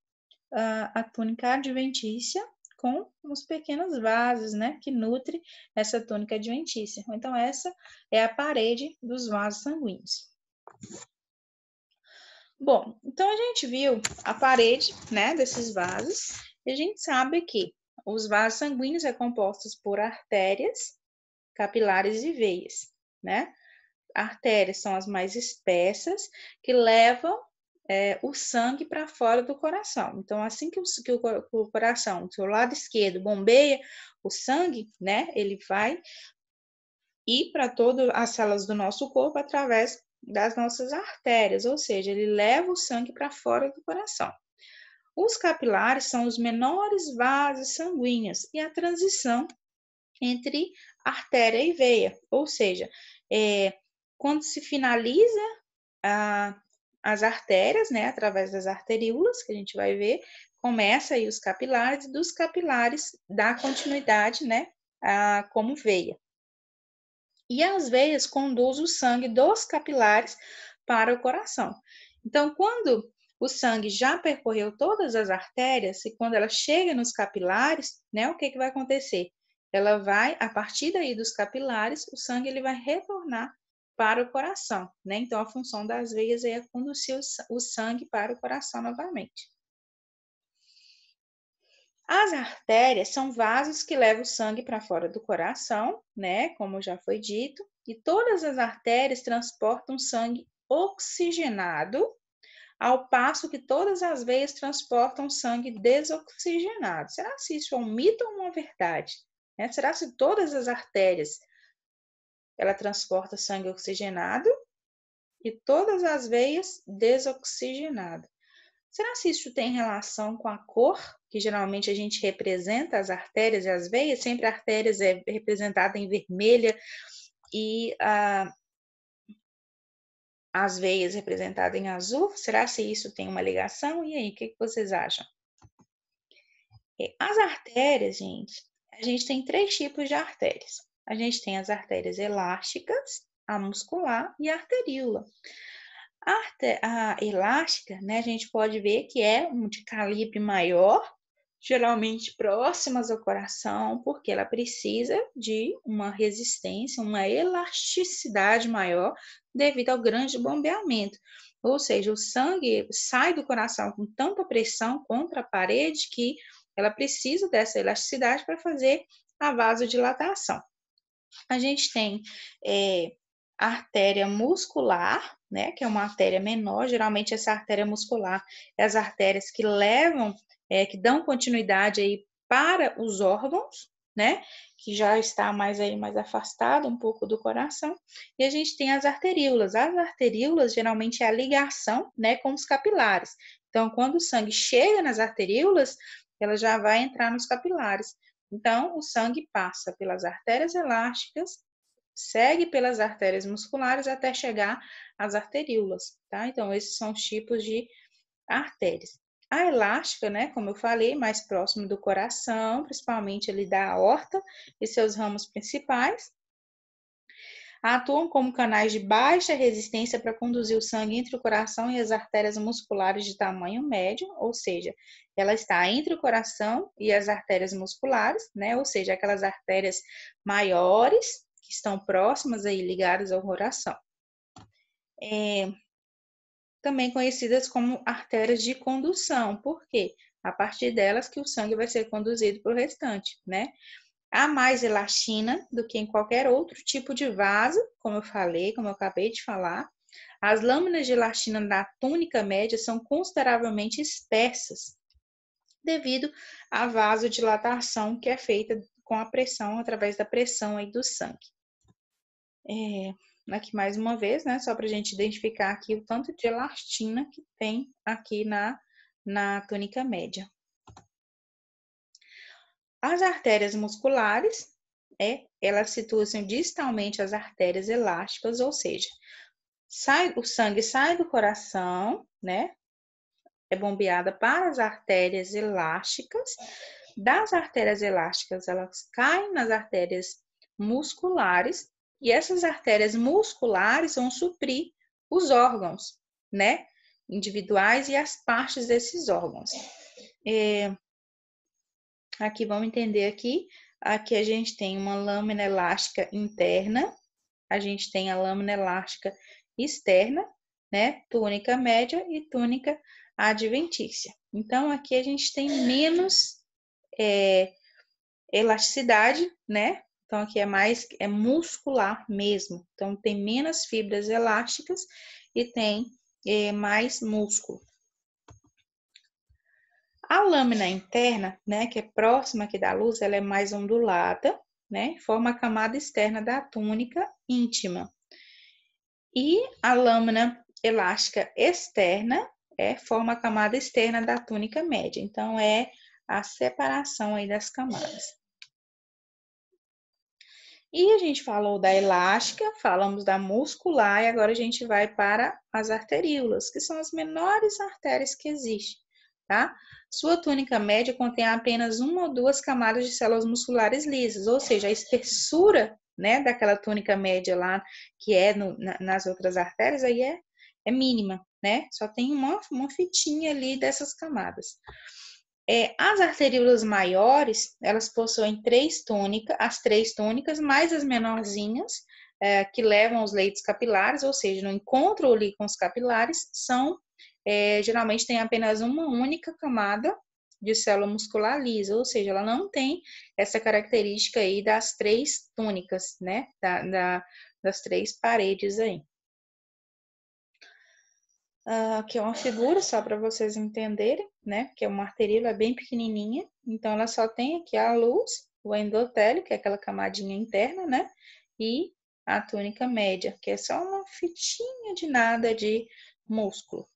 a túnica adventícia com os pequenos vasos, né, que nutre essa túnica adventícia. Então, essa é a parede dos vasos sanguíneos. Bom, então a gente viu a parede, né, desses vasos, e a gente sabe que os vasos sanguíneos é compostos por artérias, capilares e veias, né? Artérias são as mais espessas, que levam o sangue para fora do coração. Então, assim que o coração, do seu lado esquerdo, bombeia o sangue, né, ele vai ir para todas as células do nosso corpo através das nossas artérias, ou seja, ele leva o sangue para fora do coração. Os capilares são os menores vasos sanguíneos e a transição entre artéria e veia, ou seja, quando se finaliza as artérias, né, através das arteríolas, que a gente vai ver, começa aí os capilares, e dos capilares dá continuidade, né, como veia. E as veias conduzem o sangue dos capilares para o coração. Então, quando o sangue já percorreu todas as artérias e quando ela chega nos capilares, né, o que vai acontecer? Ela vai, a partir daí dos capilares, o sangue ele vai retornar para o coração, né? Então, a função das veias é conduzir o sangue para o coração novamente. As artérias são vasos que levam o sangue para fora do coração, né? Como já foi dito, e todas as artérias transportam sangue oxigenado, ao passo que todas as veias transportam sangue desoxigenado. Será se isso é um mito ou uma verdade? Né? Será se todas as artérias ela transporta sangue oxigenado e todas as veias desoxigenado? Será se isso tem relação com a cor, que geralmente a gente representa as artérias e as veias? Sempre artérias é representada em vermelha e as veias representadas em azul. Será se isso tem uma ligação? E aí, o que vocês acham? As artérias, gente, a gente tem 3 tipos de artérias. A gente tem as artérias elásticas, a muscular e a arteríola. A elástica, né, a gente pode ver que é de calibre maior, geralmente próximas ao coração, porque ela precisa de uma resistência, uma elasticidade maior devido ao grande bombeamento. Ou seja, o sangue sai do coração com tanta pressão contra a parede que ela precisa dessa elasticidade para fazer a vasodilatação. A gente tem a artéria muscular, né, que é uma artéria menor. Geralmente essa artéria muscular é as artérias que levam, que dão continuidade aí para os órgãos, né, que já está mais afastado um pouco do coração. E a gente tem as arteríolas. As arteríolas geralmente é a ligação, né, com os capilares. Então, quando o sangue chega nas arteríolas, ela já vai entrar nos capilares. Então, o sangue passa pelas artérias elásticas, segue pelas artérias musculares até chegar às arteríolas, tá? Então, esses são os tipos de artérias. A elástica, né, como eu falei, mais próximo do coração, principalmente ali da aorta e seus ramos principais, atuam como canais de baixa resistência para conduzir o sangue entre o coração e as artérias musculares de tamanho médio, ou seja, ela está entre o coração e as artérias musculares, né? Ou seja, aquelas artérias maiores que estão próximas aí, ligadas ao coração. Também conhecidas como artérias de condução, porque a partir delas que o sangue vai ser conduzido para o restante, né? Há mais elastina do que em qualquer outro tipo de vaso, como eu falei, como eu acabei de falar. As lâminas de elastina da túnica média são consideravelmente espessas, devido à vasodilatação que é feita com a pressão, através da pressão aí do sangue. Aqui mais uma vez, né, só para a gente identificar aqui o tanto de elastina que tem aqui na túnica média. As artérias musculares, elas situam distalmente às artérias elásticas, ou seja, o sangue sai do coração, né? É bombeada para as artérias elásticas. Das artérias elásticas, elas caem nas artérias musculares, e essas artérias musculares vão suprir os órgãos, né? Individuais e as partes desses órgãos. Aqui, vamos entender aqui a gente tem uma lâmina elástica interna, a gente tem a lâmina elástica externa, né? Túnica média e túnica adventícia. Então, aqui a gente tem menos elasticidade, né? Então, aqui é muscular mesmo. Então, tem menos fibras elásticas e tem mais músculo. A lâmina interna, né, que é próxima aqui da luz, ela é mais ondulada, né, forma a camada externa da túnica íntima. E a lâmina elástica externa forma a camada externa da túnica média. Então, é a separação aí das camadas. E a gente falou da elástica, falamos da muscular, e agora a gente vai para as arteríolas, que são as menores artérias que existem, tá? Sua túnica média contém apenas 1 ou 2 camadas de células musculares lisas, ou seja, a espessura, né, daquela túnica média lá, que é nas outras artérias, aí é mínima, né? Só tem uma fitinha ali dessas camadas. As arteríolas maiores, elas possuem 3 túnicas, as 3 túnicas, mais as menorzinhas, que levam aos leitos capilares, ou seja, no encontro ali com os capilares, geralmente tem apenas uma única camada de célula muscular lisa, ou seja, ela não tem essa característica aí das 3 túnicas, né? Das 3 paredes aí. Aqui é uma figura só para vocês entenderem, né? Porque uma arteríola é bem pequenininha, então ela só tem aqui a luz, o endotélio, que é aquela camadinha interna, né? E a túnica média, que é só uma fitinha de nada de músculo.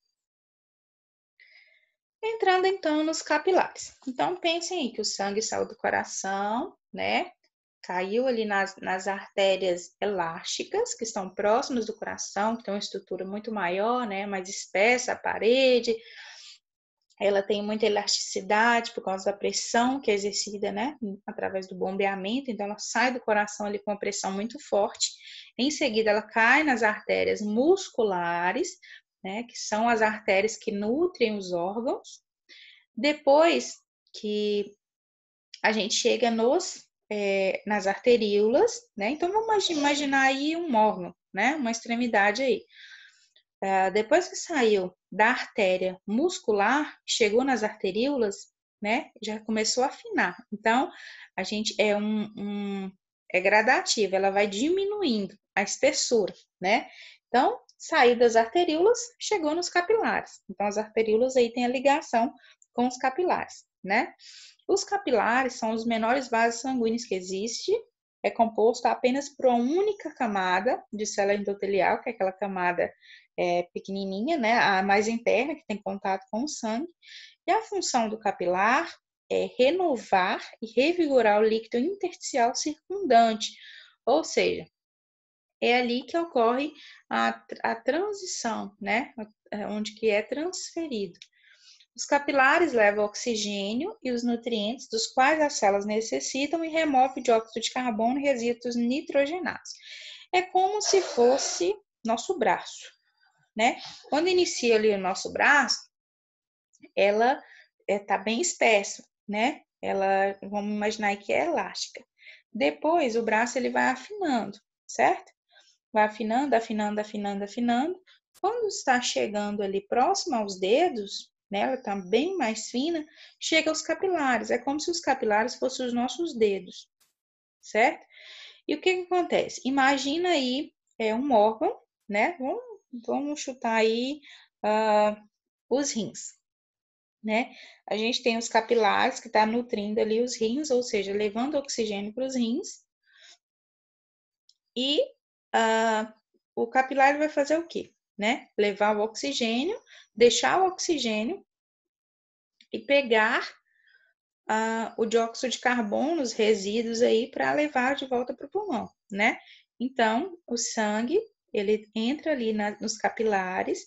Entrando então nos capilares. Então pensem aí que o sangue saiu do coração, né? Caiu ali nas artérias elásticas, que estão próximas do coração, que tem uma estrutura muito maior, né? Mais espessa a parede. Ela tem muita elasticidade por causa da pressão que é exercida, né? Através do bombeamento. Então ela sai do coração ali com uma pressão muito forte. Em seguida ela cai nas artérias musculares, né? Que são as artérias que nutrem os órgãos. Depois que a gente chega nas arteríolas, né? Então vamos imaginar aí um órgão, né? Uma extremidade aí. Depois que saiu da artéria muscular, chegou nas arteríolas, né? Já começou a afinar. Então a gente é gradativo, ela vai diminuindo a espessura, né? Então saiu das arteríolas, chegou nos capilares. Então as arteríolas aí têm a ligação com os capilares, né? Os capilares são os menores vasos sanguíneos que existem, é composto apenas por uma única camada de célula endotelial, que é aquela camada pequenininha, né, a mais interna, que tem contato com o sangue, e a função do capilar é renovar e revigorar o líquido intersticial circundante, ou seja, é ali que ocorre a transição, né, onde que é transferido. Os capilares levam oxigênio e os nutrientes dos quais as células necessitam e remove o dióxido de carbono e resíduos nitrogenados. É como se fosse nosso braço, né? Quando inicia ali o nosso braço, ela está bem espessa, né? Ela, vamos imaginar que é elástica. Depois, o braço ele vai afinando, certo? Vai afinando, afinando, afinando, afinando. Quando está chegando ali próximo aos dedos, né, ela está bem mais fina, chega aos capilares. É como se os capilares fossem os nossos dedos, certo? E o que acontece? Imagina aí um órgão, né? Vamos chutar aí os rins, né? A gente tem os capilares que está nutrindo ali os rins, ou seja, levando oxigênio para os rins. E o capilar vai fazer o quê? Né? Levar o oxigênio, deixar o oxigênio e pegar o dióxido de carbono, os resíduos aí, para levar de volta para o pulmão, né? Então, o sangue, ele entra ali nos capilares,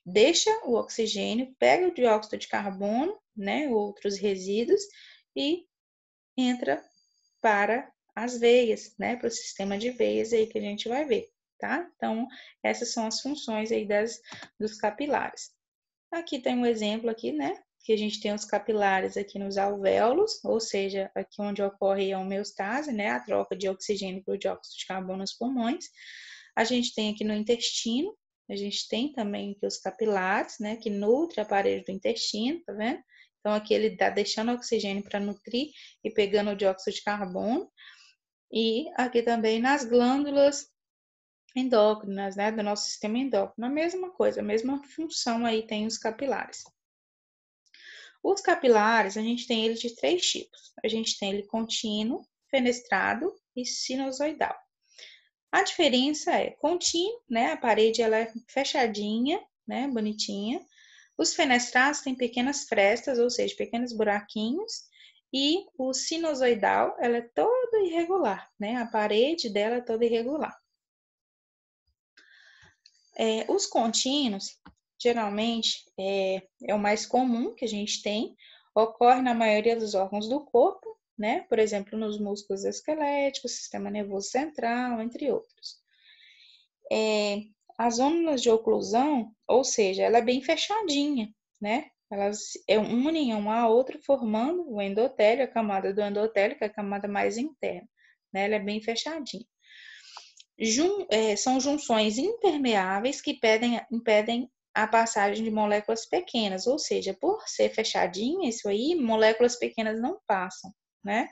deixa o oxigênio, pega o dióxido de carbono, né? Outros resíduos e entra para as veias, né? Para o sistema de veias aí que a gente vai ver, tá? Então, essas são as funções aí dos capilares. Aqui tem um exemplo aqui, né? Que a gente tem os capilares aqui nos alvéolos, ou seja, aqui onde ocorre a homeostase, né? A troca de oxigênio por dióxido de carbono nos pulmões. A gente tem aqui no intestino, a gente tem também aqui os capilares, né? Que nutre a parede do intestino, tá vendo? Então, aqui ele está deixando oxigênio para nutrir e pegando o dióxido de carbono. E aqui também nas glândulas endócrinas, né, do nosso sistema endócrino, a mesma coisa, a mesma função aí tem os capilares. Os capilares, a gente tem eles de 3 tipos. A gente tem ele contínuo, fenestrado e sinusoidal. A diferença é contínuo, né, a parede ela é fechadinha, né, bonitinha. Os fenestrados têm pequenas frestas, ou seja, pequenos buraquinhos. E o sinusoidal, ela é toda irregular, né, a parede dela é toda irregular. Os contínuos, geralmente, é o mais comum que a gente tem, ocorre na maioria dos órgãos do corpo, né? Por exemplo, nos músculos esqueléticos, sistema nervoso central, entre outros. As zonas de oclusão, ou seja, ela é bem fechadinha, né? Elas unem uma a outra, formando o endotélio, a camada do endotélio, que é a camada mais interna, né? Ela é bem fechadinha. São junções impermeáveis que impedem a passagem de moléculas pequenas, ou seja, por ser fechadinha isso aí, moléculas pequenas não passam, né?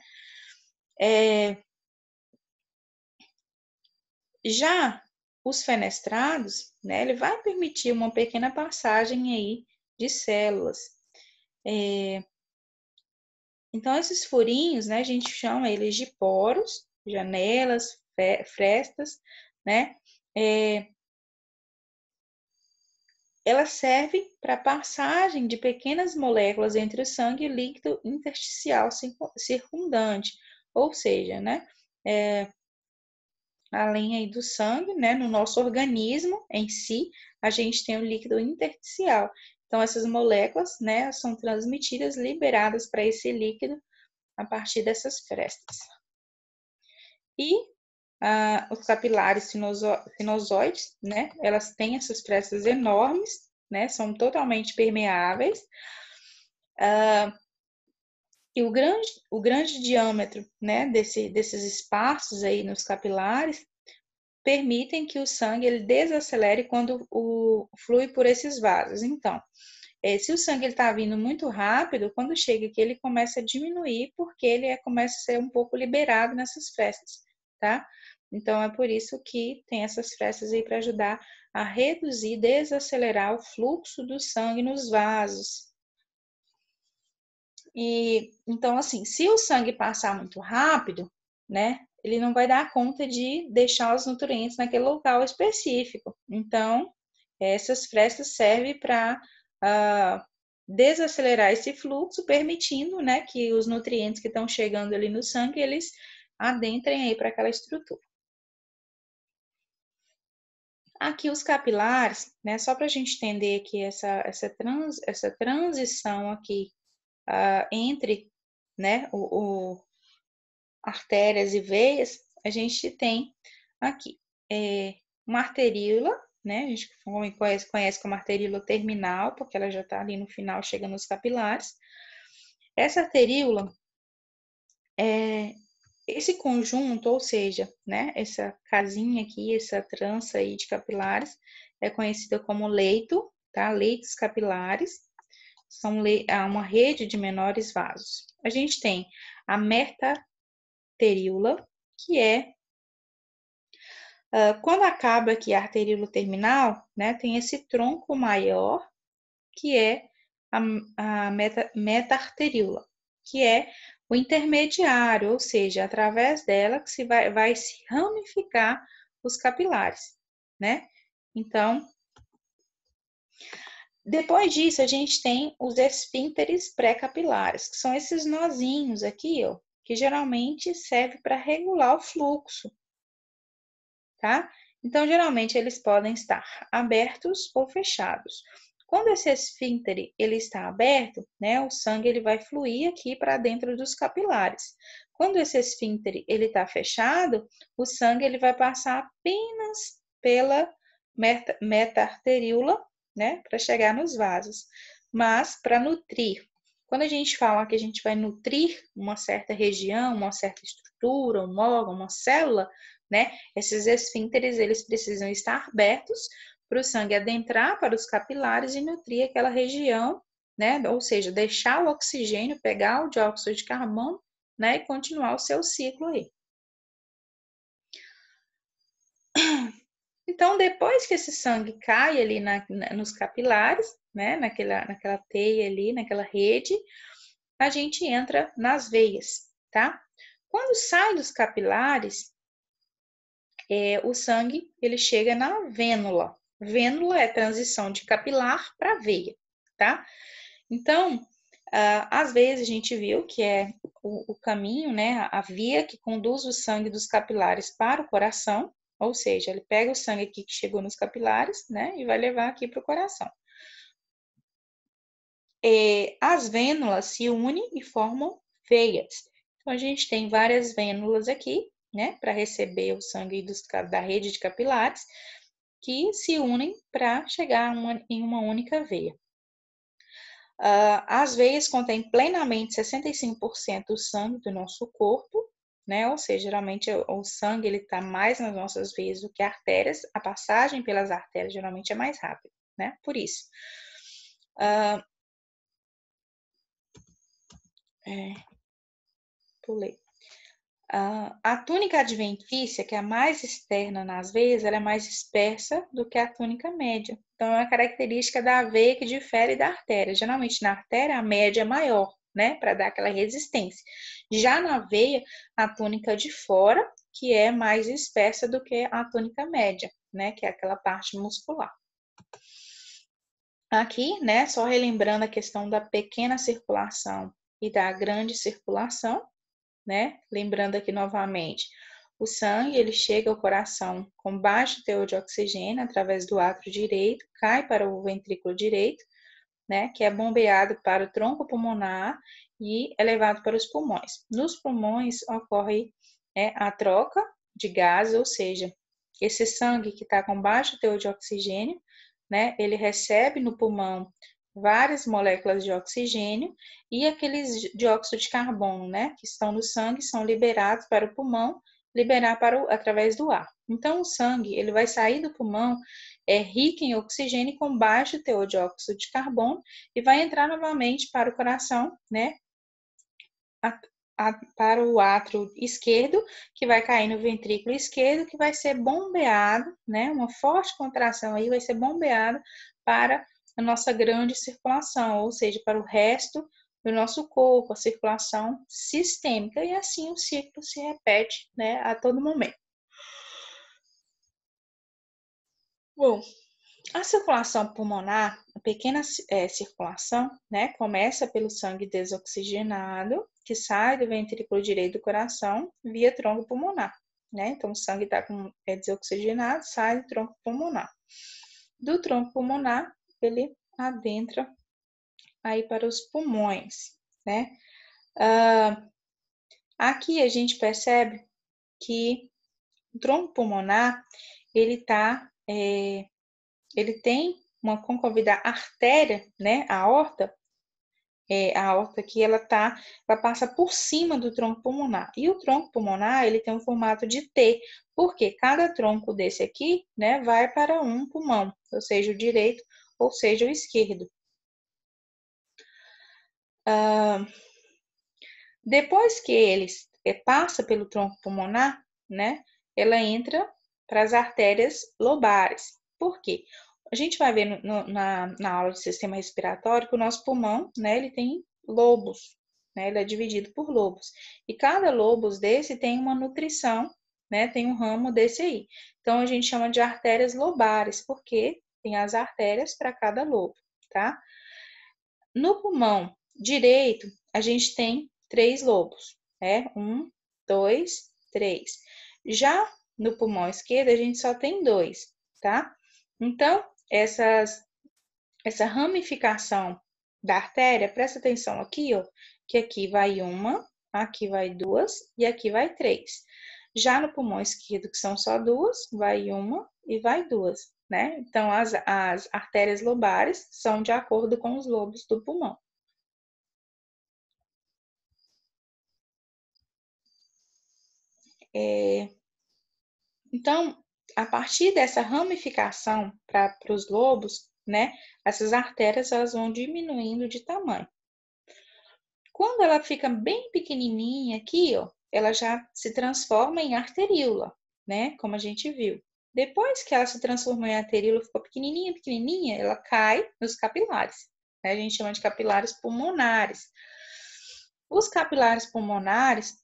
Já os fenestrados, né, ele vai permitir uma pequena passagem aí de células. Então, esses furinhos, né, a gente chama eles de poros, janelas, frestas, né? Ela serve para a passagem de pequenas moléculas entre o sangue e o líquido intersticial circundante, ou seja, né, além aí do sangue, né, no nosso organismo em si, a gente tem o líquido intersticial. Então, essas moléculas, né, são transmitidas, liberadas para esse líquido a partir dessas frestas. E os capilares sinusoides, né, elas têm essas frestas enormes, né, são totalmente permeáveis. E o grande diâmetro, né, desses espaços aí nos capilares permitem que o sangue ele desacelere quando flui por esses vasos. Então, se o sangue está vindo muito rápido, quando chega aqui ele começa a diminuir porque ele começa a ser um pouco liberado nessas frestas, tá? Então, é por isso que tem essas frestas aí para ajudar a reduzir, desacelerar o fluxo do sangue nos vasos. E então, assim, se o sangue passar muito rápido, né, ele não vai dar conta de deixar os nutrientes naquele local específico. Então, essas frestas servem para desacelerar esse fluxo, permitindo, né, que os nutrientes que estão chegando ali no sangue, eles adentrem aí para aquela estrutura. Aqui os capilares, né, só para a gente entender aqui essa transição aqui entre, né, artérias e veias, a gente tem aqui uma arteríola, né, a gente conhece como arteríola terminal, porque ela já está ali no final, chega nos capilares. Essa arteríola, esse conjunto, ou seja, né, essa casinha aqui, essa trança aí de capilares, é conhecida como leito, tá? Leitos capilares, são uma rede de menores vasos. A gente tem a metateríola, que é quando acaba aqui a arteríola terminal, né, tem esse tronco maior, que é a meta-arteríola, que é o intermediário, ou seja, através dela que vai se ramificar os capilares, né? Então, depois disso, a gente tem os esfínteres pré-capilares, que são esses nozinhos aqui, ó, que geralmente serve para regular o fluxo, tá? Então, geralmente, eles podem estar abertos ou fechados. Quando esse esfínctere ele está aberto, né, o sangue ele vai fluir aqui para dentro dos capilares. Quando esse esfínctere ele está fechado, o sangue ele vai passar apenas pela meta-arteríola, né, para chegar nos vasos. Mas para nutrir, quando a gente fala que a gente vai nutrir uma certa região, uma certa estrutura, um órgão, uma célula, né, esses esfínteres eles precisam estar abertos para o sangue adentrar para os capilares e nutrir aquela região, né? Ou seja, deixar o oxigênio, pegar o dióxido de carbono, né? E continuar o seu ciclo aí. Então, depois que esse sangue cai ali nos capilares, né? Naquela teia ali, naquela rede, a gente entra nas veias, tá? Quando sai dos capilares, o sangue ele chega na vênula. Vênula é transição de capilar para veia, tá? Então, às vezes a gente viu que é o caminho, né, a via que conduz o sangue dos capilares para o coração, ou seja, ele pega o sangue aqui que chegou nos capilares, né, e vai levar aqui para o coração. As vênulas se unem e formam veias. Então, a gente tem várias vênulas aqui, né, para receber o sangue da rede de capilares, que se unem para chegar em uma única veia. As veias contêm plenamente 65% do sangue do nosso corpo, né? Ou seja, geralmente o sangue ele está mais nas nossas veias do que artérias. A passagem pelas artérias geralmente é mais rápida, né? Por isso. Pulei. A túnica adventícia, que é a mais externa nas veias, ela é mais espessa do que a túnica média. Então, é uma característica da veia que difere da artéria. Geralmente, na artéria, a média é maior, né? Para dar aquela resistência. Já na veia, a túnica de fora, que é mais espessa do que a túnica média, né? Que é aquela parte muscular. Aqui, né? Só relembrando a questão da pequena circulação e da grande circulação, né? Lembrando aqui novamente, o sangue ele chega ao coração com baixo teor de oxigênio através do átrio direito, cai para o ventrículo direito, né? Que é bombeado para o tronco pulmonar e é levado para os pulmões. Nos pulmões ocorre a troca de gases, ou seja, esse sangue que está com baixo teor de oxigênio, né? Ele recebe no pulmão várias moléculas de oxigênio e aqueles dióxido de carbono, né, que estão no sangue, são liberados para o pulmão, através do ar. Então, o sangue, ele vai sair do pulmão rico em oxigênio com baixo teor de óxido de carbono e vai entrar novamente para o coração, né, para o átrio esquerdo, que vai cair no ventrículo esquerdo, que vai ser bombeado, né, uma forte contração aí vai ser bombeado para a nossa grande circulação, ou seja, para o resto do nosso corpo, a circulação sistêmica, e assim o ciclo se repete, né, a todo momento. Bom, a circulação pulmonar, a pequena circulação, né, começa pelo sangue desoxigenado, que sai do ventrículo direito do coração via tronco pulmonar, né? Então, o sangue está desoxigenado, sai do tronco pulmonar. Do tronco pulmonar, ele adentra aí para os pulmões, né? Aqui a gente percebe que o tronco pulmonar, ele tem uma concavidade artéria, né? A aorta aqui, ela passa por cima do tronco pulmonar. E o tronco pulmonar, ele tem um formato de T, porque cada tronco desse aqui, né, vai para um pulmão, ou seja, o direito, ou seja, o esquerdo. Depois que ele passa pelo tronco pulmonar, né, ela entra para as artérias lobares. Por quê? A gente vai ver na aula de sistema respiratório que o nosso pulmão, né, ele tem lobos, né, ele é dividido por lobos. E cada lobo desse tem uma nutrição, né, tem um ramo desse aí. Então, a gente chama de artérias lobares, porque tem as artérias para cada lobo, tá? No pulmão direito, a gente tem 3 lobos, né? 1, 2, 3. Já no pulmão esquerdo, a gente só tem 2, tá? Então, essa ramificação da artéria, presta atenção aqui, ó, que aqui vai uma, aqui vai 2 e aqui vai 3. Já no pulmão esquerdo, que são só 2, vai uma e vai 2, né? Então, as artérias lobares são de acordo com os lobos do pulmão. Então, a partir dessa ramificação para os lobos, né, essas artérias elas vão diminuindo de tamanho. Quando ela fica bem pequenininha aqui, ó, ela já se transforma em arteríola, né, como a gente viu. Depois que ela se transformou em arteríola, ficou pequenininha, pequenininha, ela cai nos capilares, né, a gente chama de capilares pulmonares. Os capilares pulmonares,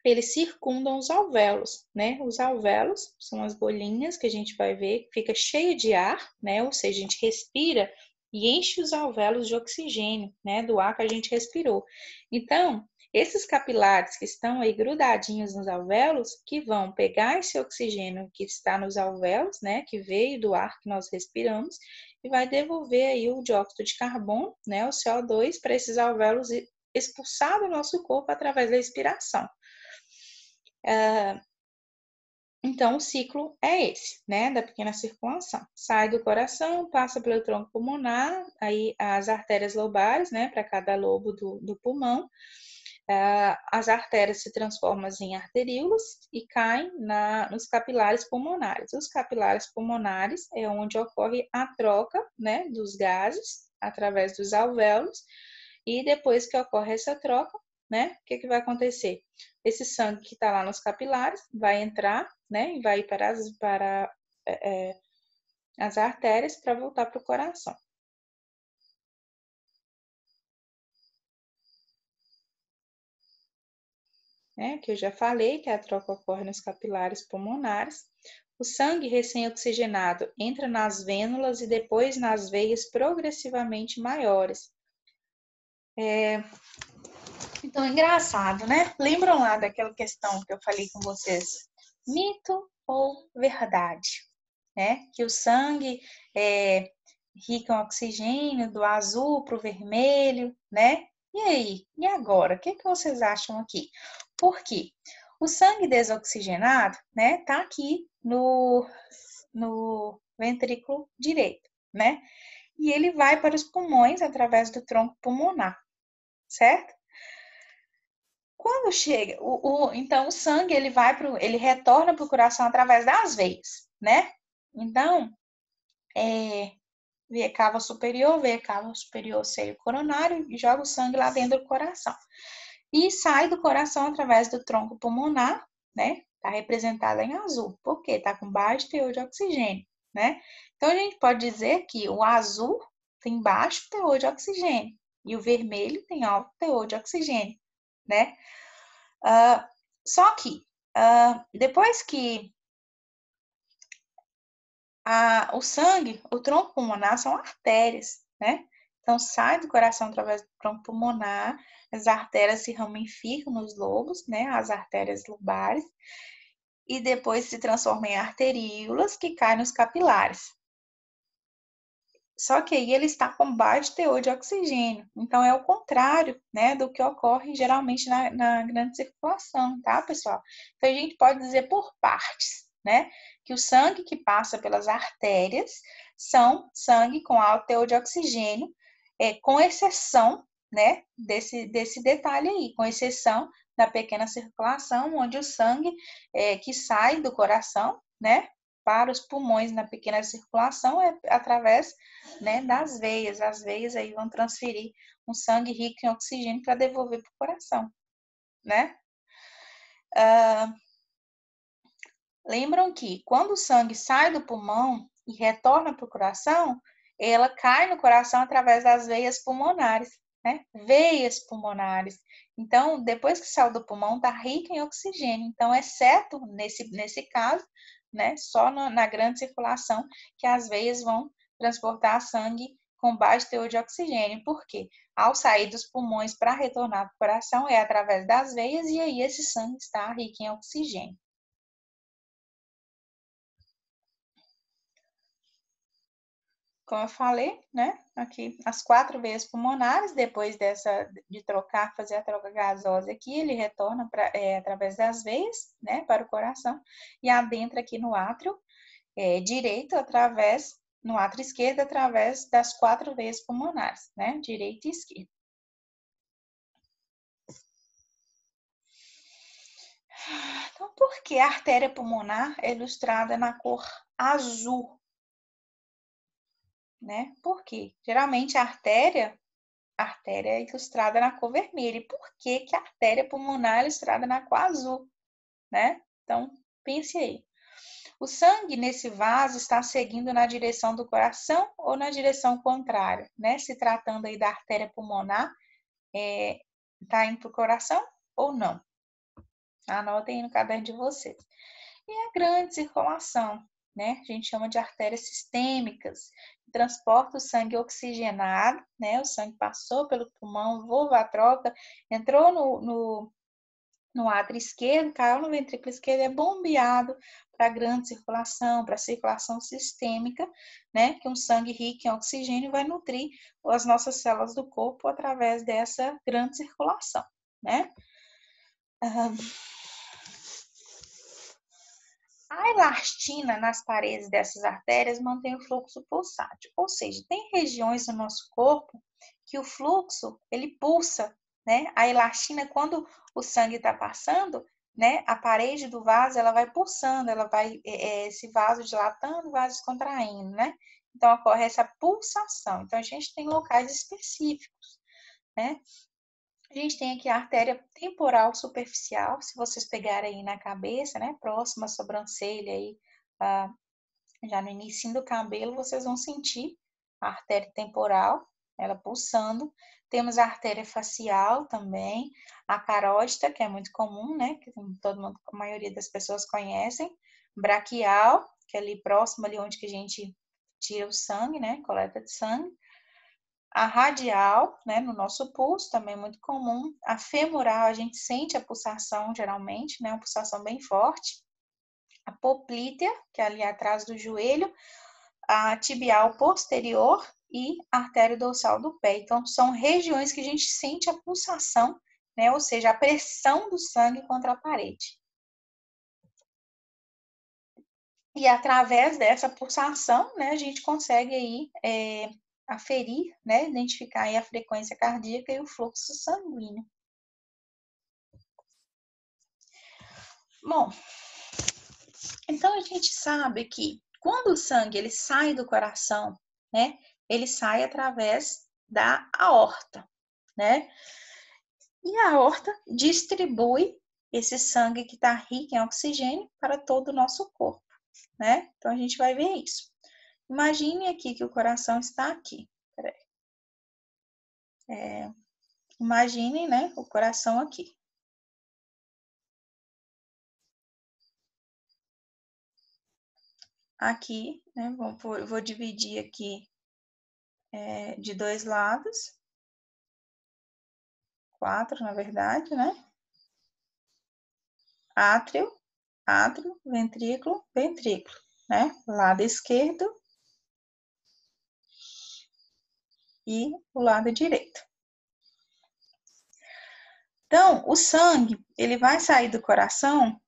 eles circundam os alvéolos, né? Os alvéolos são as bolinhas que a gente vai ver, que fica cheia de ar, né? Ou seja, a gente respira e enche os alvéolos de oxigênio, né? Do ar que a gente respirou. Então, esses capilares que estão aí grudadinhos nos alvéolos, que vão pegar esse oxigênio que está nos alvéolos, né? Que veio do ar que nós respiramos, e vai devolver aí o dióxido de carbono, né? O CO2 para esses alvéolos expulsar do nosso corpo através da expiração. Então, o ciclo é esse, né, da pequena circulação. Sai do coração, passa pelo tronco pulmonar, aí as artérias lobares, né, para cada lobo do pulmão, as artérias se transformam em arteríolas e caem nos capilares pulmonares. Os capilares pulmonares é onde ocorre a troca, né, dos gases através dos alvéolos, e depois que ocorre essa troca, né, o que vai acontecer? Esse sangue que está lá nos capilares vai entrar, né, e vai ir para as artérias para voltar para o coração. Que eu já falei que a troca ocorre nos capilares pulmonares. O sangue recém-oxigenado entra nas vênulas e depois nas veias progressivamente maiores. Então, engraçado, né? Lembram lá daquela questão que eu falei com vocês? Mito ou verdade? Que o sangue é rico em oxigênio, do azul para o vermelho, né? E aí? E agora? O que vocês acham aqui? Por quê? O sangue desoxigenado, né, tá aqui no ventrículo direito, né? E ele vai para os pulmões através do tronco pulmonar, certo? Quando chega, então o sangue ele retorna para o coração através das veias, né? Então, veia cava superior seio coronário e joga o sangue lá dentro do coração. E sai do coração através do tronco pulmonar, né? Tá representado em azul, porque tá com baixo teor de oxigênio, né? Então a gente pode dizer que o azul tem baixo teor de oxigênio e o vermelho tem alto teor de oxigênio, né? Só que depois que o sangue, o tronco pulmonar são artérias, né? Então, sai do coração através do tronco pulmonar, as artérias se ramificam nos lobos, né? As artérias lobares, e depois se transformam em arteríolas que caem nos capilares. Só que aí ele está com baixo teor de oxigênio. Então, é o contrário, né, do que ocorre geralmente na grande circulação, tá, pessoal? Então, a gente pode dizer por partes, né, que o sangue que passa pelas artérias são sangue com alto teor de oxigênio, com exceção, né, desse detalhe aí, com exceção da pequena circulação, onde o sangue que sai do coração, né, para os pulmões na pequena circulação é através, né, das veias. As veias aí vão transferir um sangue rico em oxigênio para devolver para o coração, né? Lembram que quando o sangue sai do pulmão e retorna para o coração, ela cai no coração através das veias pulmonares, né? Veias pulmonares. Então, depois que saiu do pulmão, está rica em oxigênio. Então, exceto nesse caso, né? Só na grande circulação que as veias vão transportar sangue com baixo teor de oxigênio. Por quê? Ao sair dos pulmões para retornar para o coração, é através das veias e aí esse sangue está rico em oxigênio. Como eu falei, né? Aqui as 4 veias pulmonares, depois de trocar, fazer a troca gasosa aqui, ele retorna através das veias, né, para o coração e adentra aqui no átrio direito no átrio esquerdo através das 4 veias pulmonares, né, direita e esquerda. Então, por que a artéria pulmonar é ilustrada na cor azul? Né? Por quê? Geralmente a artéria é ilustrada na cor vermelha. E por que a artéria pulmonar é ilustrada na cor azul, né? Então, pense aí. O sangue nesse vaso está seguindo na direção do coração ou na direção contrária, né? Se tratando aí da artéria pulmonar, está indo para o coração ou não? Anotem aí no caderno de vocês. E a grande circulação, né? A gente chama de artérias sistêmicas, que transporta o sangue oxigenado, né? O sangue passou pelo pulmão, houve a troca, entrou no átrio esquerdo, caiu no ventrículo esquerdo, é bombeado para a grande circulação, para a circulação sistêmica, né? Que um sangue rico em oxigênio vai nutrir as nossas células do corpo através dessa grande circulação, né? A elastina nas paredes dessas artérias mantém o fluxo pulsátil, ou seja, tem regiões no nosso corpo que o fluxo ele pulsa, né? A elastina, quando o sangue está passando, né? A parede do vaso, ela vai pulsando, ela vai, esse vaso dilatando, o vaso contraindo, né? Então, ocorre essa pulsação. Então, a gente tem locais específicos, né? A gente tem aqui a artéria temporal superficial, se vocês pegarem aí na cabeça, né? Próxima à sobrancelha aí, já no início do cabelo, vocês vão sentir a artéria temporal, ela pulsando. Temos a artéria facial também, a carótida, que é muito comum, né? Que todo mundo, a maioria das pessoas conhecem. Braquial, que é ali próximo, ali onde que a gente tira o sangue, né? Coleta de sangue. A radial, né? No nosso pulso, também é muito comum. A femoral, a gente sente a pulsação, geralmente, né? Uma pulsação bem forte. A poplítea, que é ali atrás do joelho, a tibial posterior e a artéria dorsal do pé. Então, são regiões que a gente sente a pulsação, né? Ou seja, a pressão do sangue contra a parede. E através dessa pulsação, né, a gente consegue aí aferir, né, identificar aí a frequência cardíaca e o fluxo sanguíneo. Bom, então a gente sabe que quando o sangue ele sai do coração, né, ele sai através da aorta, né? E a aorta distribui esse sangue que está rico em oxigênio para todo o nosso corpo, né? Então a gente vai ver isso. Imagine aqui que o coração está aqui. Peraí. Imaginem, né, o coração aqui. Aqui, né, vou dividir aqui de dois lados. 4, na verdade, né? Átrio, ventrículo, ventrículo, né? Lado esquerdo e o lado direito. Então, o sangue, ele vai sair do coração,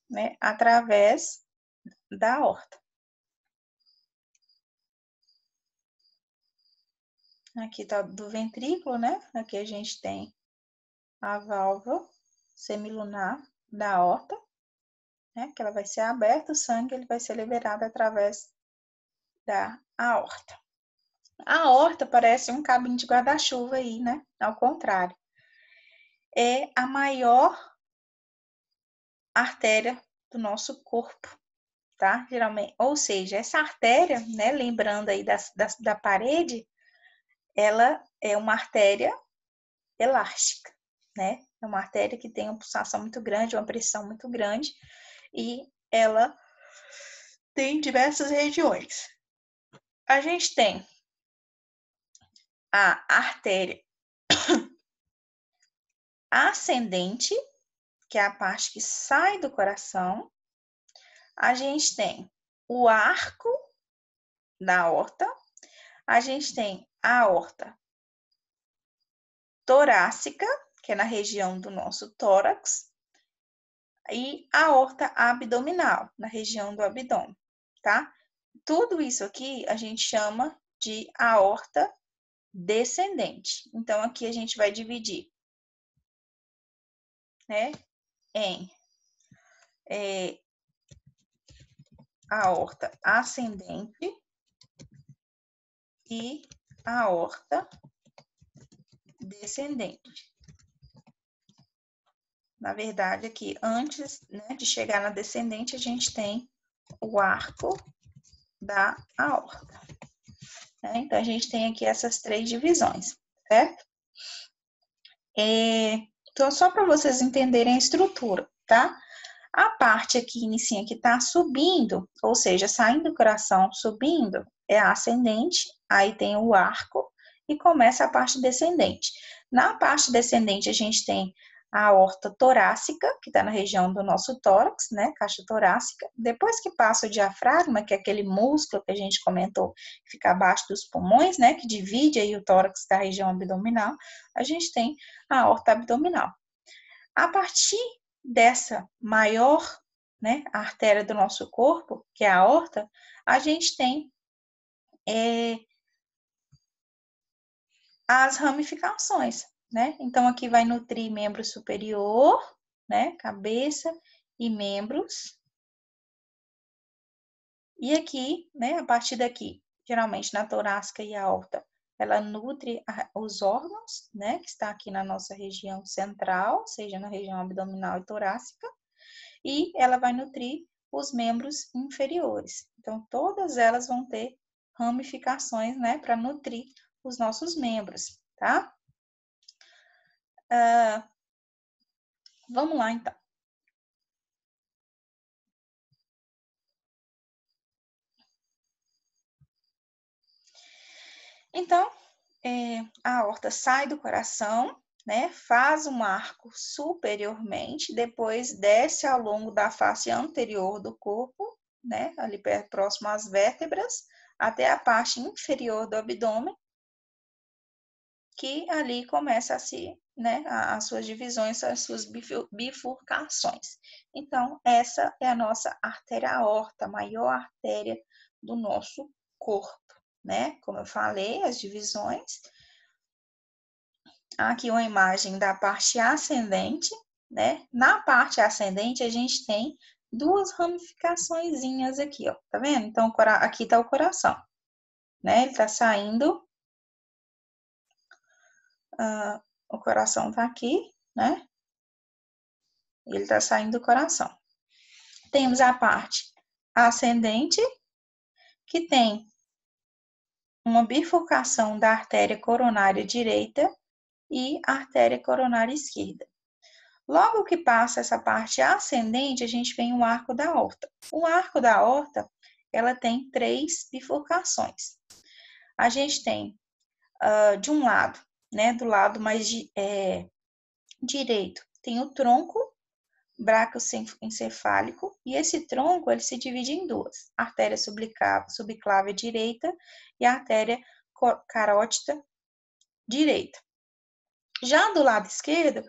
né, através da aorta. Aqui tá do ventrículo, né? Aqui a gente tem a válvula semilunar da aorta, né? Que ela vai ser aberta, o sangue ele vai ser liberado através da aorta. A aorta parece um cabinho de guarda-chuva aí, né? Ao contrário. É a maior artéria do nosso corpo, tá? Geralmente, ou seja, essa artéria, né? Lembrando aí da parede, ela é uma artéria elástica, né? É uma artéria que tem uma pulsação muito grande, uma pressão muito grande, e ela tem diversas regiões. A gente tem a artéria ascendente, que é a parte que sai do coração. A gente tem o arco da aorta. A gente tem a aorta torácica, que é na região do nosso tórax, e a aorta abdominal, na região do abdômen, tá? Tudo isso aqui a gente chama de aorta descendente. Então, aqui a gente vai dividir, né, em aorta ascendente e aorta descendente. Na verdade, aqui, antes, né, de chegar na descendente, a gente tem o arco da aorta. Né? Então, a gente tem aqui essas três divisões, certo? Então, só para vocês entenderem a estrutura, tá? A parte aqui, inicia, que tá subindo, ou seja, saindo do coração, subindo, é a ascendente, aí tem o arco e começa a parte descendente. Na parte descendente, a gente tem a aorta torácica, que está na região do nosso tórax, né, caixa torácica. Depois que passa o diafragma, que é aquele músculo que a gente comentou, que fica abaixo dos pulmões, né, que divide aí o tórax da região abdominal, a gente tem a aorta abdominal. A partir dessa maior, né, artéria do nosso corpo, que é a aorta, a gente tem as ramificações, né? Então, aqui vai nutrir membro superior, né? Cabeça e membros. E aqui, né? A partir daqui, geralmente na torácica e aorta, ela nutre os órgãos, né? Que está aqui na nossa região central, seja na região abdominal e torácica. E ela vai nutrir os membros inferiores. Então, todas elas vão ter ramificações, né? Para nutrir os nossos membros, tá? Vamos lá, então. Então, a aorta sai do coração, né? Faz um arco superiormente, depois desce ao longo da face anterior do corpo, né? Ali próximo às vértebras, até a parte inferior do abdômen, que ali começa a se, né? As suas divisões, as suas bifurcações. Então, essa é a nossa artéria aorta, a maior artéria do nosso corpo, né? Como eu falei, as divisões. Aqui uma imagem da parte ascendente, né? Na parte ascendente, a gente tem duas ramificaçõezinhas aqui, ó. Tá vendo? Então, aqui tá o coração, né? Ele tá saindo, o coração tá aqui, né? Ele tá saindo do coração. Temos a parte ascendente, que tem uma bifurcação da artéria coronária direita e artéria coronária esquerda. Logo que passa essa parte ascendente, a gente vem o arco da aorta. O arco da aorta, ela tem 3 bifurcações. A gente tem, de um lado, né, do lado mais direito, tem o tronco braquioencefálico, e esse tronco, ele se divide em duas, a artéria subclávia direita e a artéria carótida direita. Já do lado esquerdo,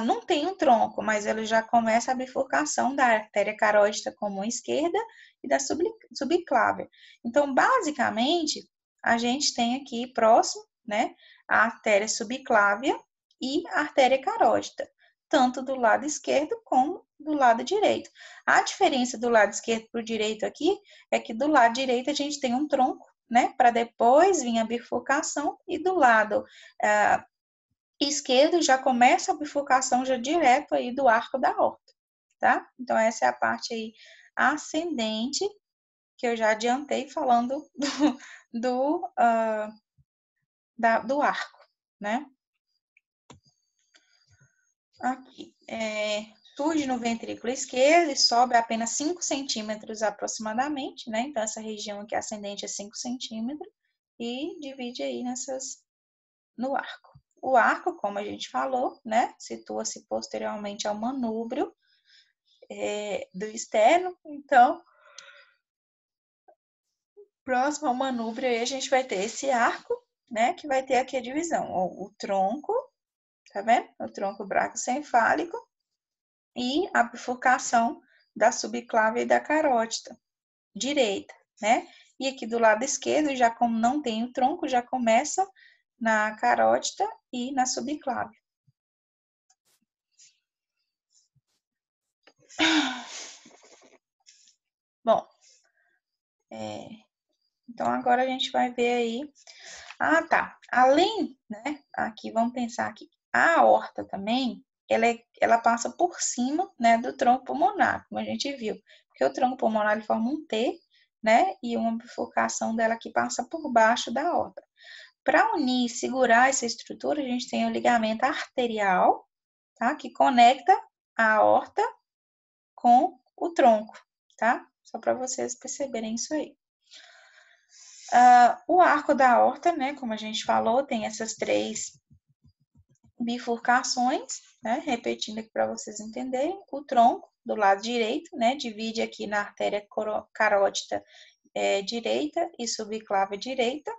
não tem um tronco, mas ele já começa a bifurcação da artéria carótida comum esquerda e da subclávia. Então, basicamente, a gente tem aqui próximo, né, a artéria subclávia e a artéria carótida, tanto do lado esquerdo como do lado direito. A diferença do lado esquerdo para o direito aqui é que do lado direito a gente tem um tronco, né, para depois vir a bifurcação, e do lado esquerdo já começa a bifurcação já direto aí do arco da aorta, tá? Então, essa é a parte aí ascendente, que eu já adiantei falando do arco, né? Aqui, surge no ventrículo esquerdo e sobe apenas 5 centímetros aproximadamente, né? Então, essa região aqui ascendente é 5 centímetros e divide aí no arco. O arco, como a gente falou, né, situa-se posteriormente ao manúbrio do externo. Então, próximo ao manúbrio, aí a gente vai ter esse arco, né, que vai ter aqui a divisão. O tronco, tá vendo? O tronco braquioencefálico e a bifurcação da subclávia e da carótida direita, né? E aqui do lado esquerdo, já como não tem o tronco, já começa na carótida e na subclávia. Bom, então agora a gente vai ver aí. Ah, tá. Além, né? Aqui, vamos pensar aqui. A aorta também, ela passa por cima, né, do tronco pulmonar, como a gente viu. Porque o tronco pulmonar, ele forma um T, né? E uma bifurcação dela que passa por baixo da aorta. Para unir e segurar essa estrutura, a gente tem o ligamento arterial, tá? Que conecta a aorta com o tronco, tá? Só para vocês perceberem isso aí. O arco da aorta, né, como a gente falou, tem essas 3 bifurcações, né, repetindo aqui para vocês entenderem. O tronco do lado direito, né, divide aqui na artéria carótida direita e subclávia direita.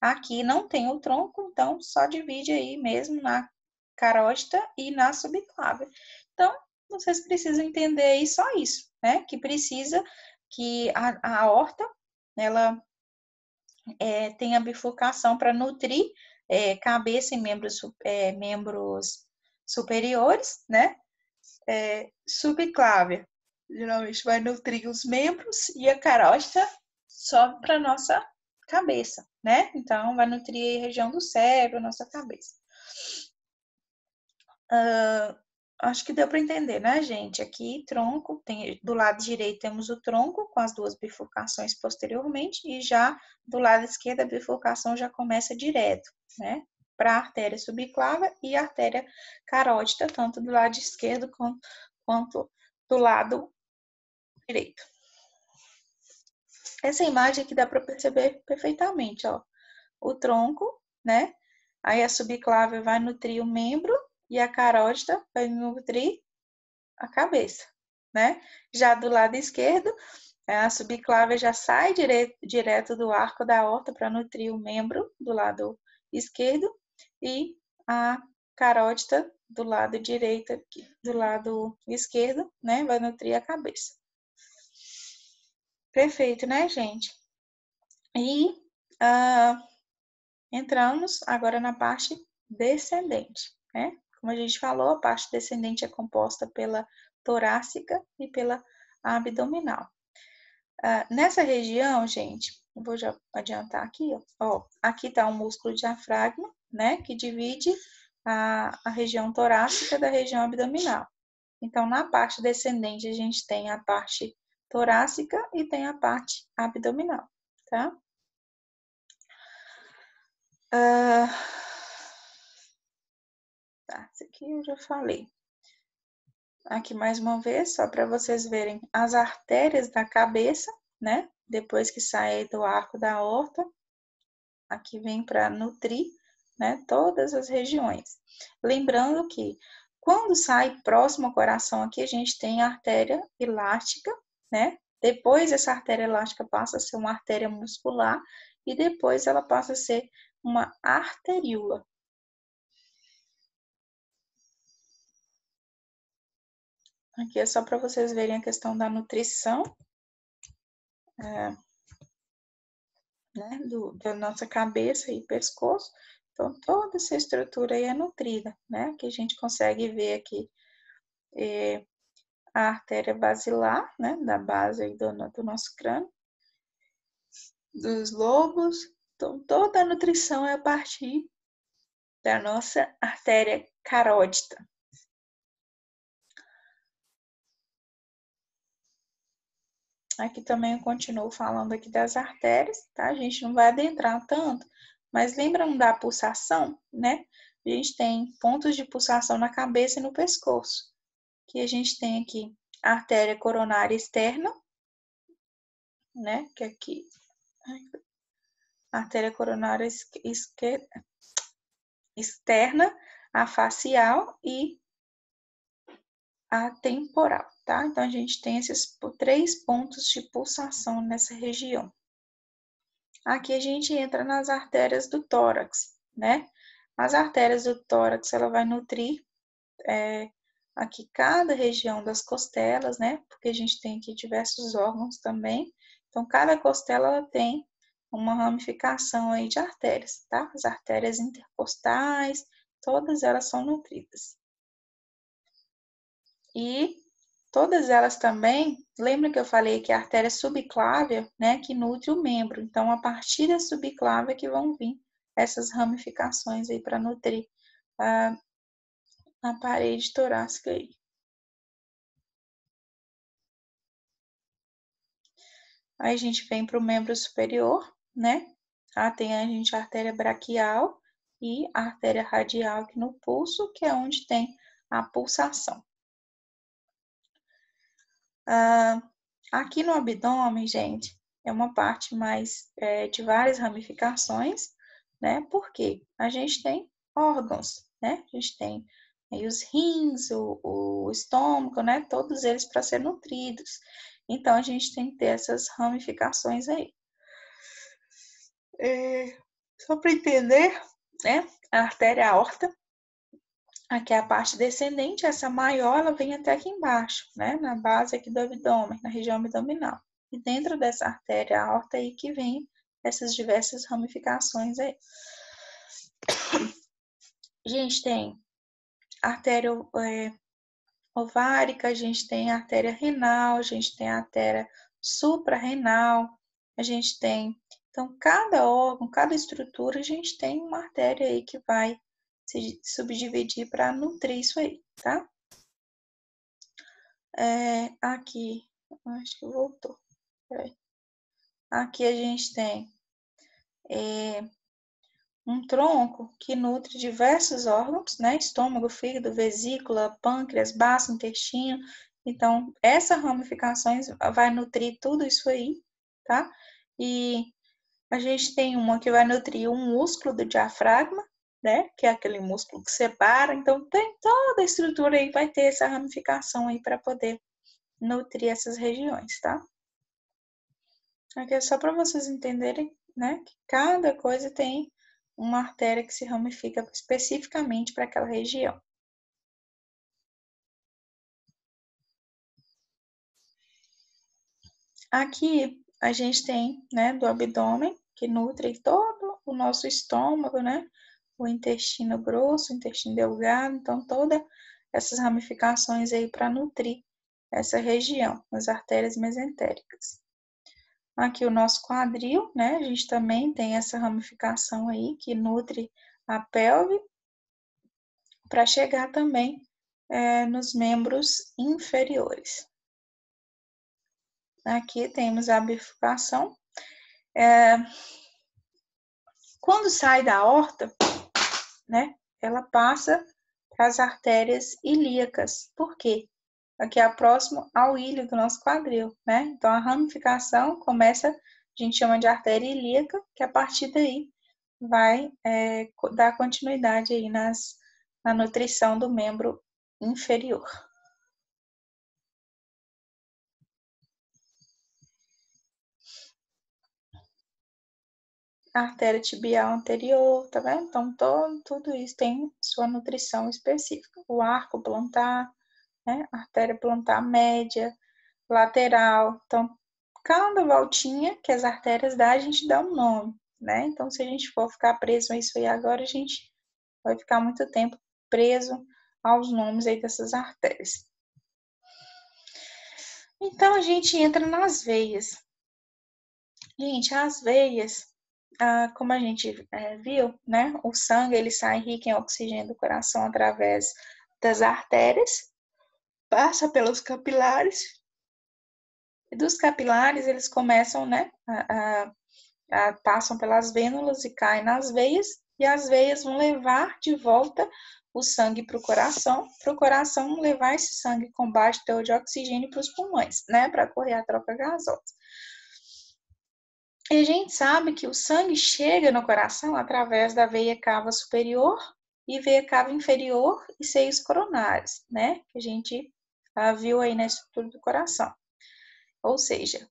Aqui não tem o tronco, então só divide aí mesmo na carótida e na subclávia. Então, vocês precisam entender aí só isso, né, que precisa que a aorta, ela tem a bifurcação para nutrir cabeça e membros superiores, né? Subclávia geralmente vai nutrir os membros e a carótida sobe para nossa cabeça, né? Então, vai nutrir a região do cérebro, nossa cabeça. Acho que deu para entender, né, gente? Aqui, tronco, do lado direito temos o tronco com as duas bifurcações posteriormente e já do lado esquerdo a bifurcação já começa direto, né? Para a artéria subclávia e a artéria carótida, tanto do lado esquerdo quanto do lado direito. Essa imagem aqui dá para perceber perfeitamente, ó. O tronco, né? Aí a subclávia vai nutrir o membro e a carótida vai nutrir a cabeça, né? Já do lado esquerdo, a subclávia já sai direto do arco da aorta para nutrir o membro do lado esquerdo e a carótida do lado direito, aqui, do lado esquerdo, né? Vai nutrir a cabeça. Perfeito, né, gente? E entramos agora na parte descendente, né? Como a gente falou, a parte descendente é composta pela torácica e pela abdominal. Nessa região, gente, eu vou já adiantar aqui, ó. Aqui está o músculo diafragma, né? Que divide a região torácica da região abdominal. Então, na parte descendente, a gente tem a parte torácica e tem a parte abdominal, tá? Tá, isso aqui eu já falei. Aqui mais uma vez, só para vocês verem as artérias da cabeça, né? Depois que sai do arco da aorta, aqui vem para nutrir, né? Todas as regiões. Lembrando que quando sai próximo ao coração aqui, a gente tem a artéria elástica, né? Depois essa artéria elástica passa a ser uma artéria muscular e depois ela passa a ser uma arteríola. Aqui é só para vocês verem a questão da nutrição, né, da nossa cabeça e pescoço. Então, toda essa estrutura aí é nutrida, né? Que a gente consegue ver aqui a artéria basilar, né? Da base aí do nosso crânio, dos lobos. Então, toda a nutrição é a partir da nossa artéria carótida. Aqui também eu continuo falando aqui das artérias, tá? A gente não vai adentrar tanto, mas lembram da pulsação, né? A gente tem pontos de pulsação na cabeça e no pescoço. Que a gente tem aqui a artéria coronária externa, né? Que aqui, a artéria coronária externa, a facial e a temporal, tá? Então, a gente tem esses 3 pontos de pulsação nessa região. Aqui a gente entra nas artérias do tórax, né? As artérias do tórax, ela vai nutrir aqui cada região das costelas, né? Porque a gente tem aqui diversos órgãos também. Então, cada costela ela tem uma ramificação aí de artérias, tá? As artérias intercostais, todas elas são nutridas. E todas elas também, lembra que eu falei que a artéria subclávia, né, que nutre o membro. Então, a partir da subclávia que vão vir essas ramificações aí para nutrir a parede torácica aí. Aí a gente vem para o membro superior, né? Tem a artéria braquial e a artéria radial aqui no pulso, que é onde tem a pulsação. Aqui no abdômen, gente, é uma parte mais de várias ramificações, né? Porque a gente tem órgãos, né? A gente tem aí os rins, o estômago, né? Todos eles para ser nutridos. Então, a gente tem que ter essas ramificações aí. Só para entender, né? A artéria aorta, aqui é a parte descendente, essa maior, ela vem até aqui embaixo, né? Na base aqui do abdômen, na região abdominal. E dentro dessa artéria aorta aí que vem essas diversas ramificações aí. A gente tem artéria ovárica, a gente tem artéria renal, a gente tem artéria suprarrenal, a gente tem. Então, cada órgão, cada estrutura, a gente tem uma artéria aí que vai se subdividir para nutrir isso aí, tá? Aqui, acho que voltou. Aqui a gente tem um tronco que nutre diversos órgãos, né? Estômago, fígado, vesícula, pâncreas, baço, intestino. Então, essa ramificações vai nutrir tudo isso aí, tá? E a gente tem uma que vai nutrir um músculo do diafragma, né? Que é aquele músculo que separa. Então, tem toda a estrutura aí, vai ter essa ramificação aí para poder nutrir essas regiões, tá? Aqui é só para vocês entenderem, né? Que cada coisa tem uma artéria que se ramifica especificamente para aquela região. Aqui a gente tem, né, do abdômen, que nutre todo o nosso estômago, né? O intestino grosso, o intestino delgado, então todas essas ramificações aí para nutrir essa região, as artérias mesentéricas. Aqui o nosso quadril, né? A gente também tem essa ramificação aí que nutre a pelve para chegar também nos membros inferiores. Aqui temos a bifurcação. Quando sai da aorta, né, ela passa para as artérias ilíacas. Por quê? Aqui é próximo ao ilho do nosso quadril, né? Então, a ramificação começa, a gente chama de artéria ilíaca, que a partir daí vai dar continuidade aí na nutrição do membro inferior. A artéria tibial anterior, tá vendo? Então, tudo isso tem sua nutrição específica. O arco plantar, né? Artéria plantar média, lateral. Então, cada voltinha que as artérias dão, a gente dá um nome, né? Então, se a gente for ficar preso a isso aí agora, a gente vai ficar muito tempo preso aos nomes aí dessas artérias. Então, a gente entra nas veias. Gente, as veias, como a gente viu, né? O sangue, ele sai rico em oxigênio do coração através das artérias, passa pelos capilares, e dos capilares eles começam, né? Passam pelas vênulas e caem nas veias, e as veias vão levar de volta o sangue para o coração levar esse sangue com baixo teor de oxigênio para os pulmões, né? Para correr a troca gasosa. E a gente sabe que o sangue chega no coração através da veia cava superior e veia cava inferior e seios coronários, né? Que a gente viu aí na estrutura do coração. Ou seja,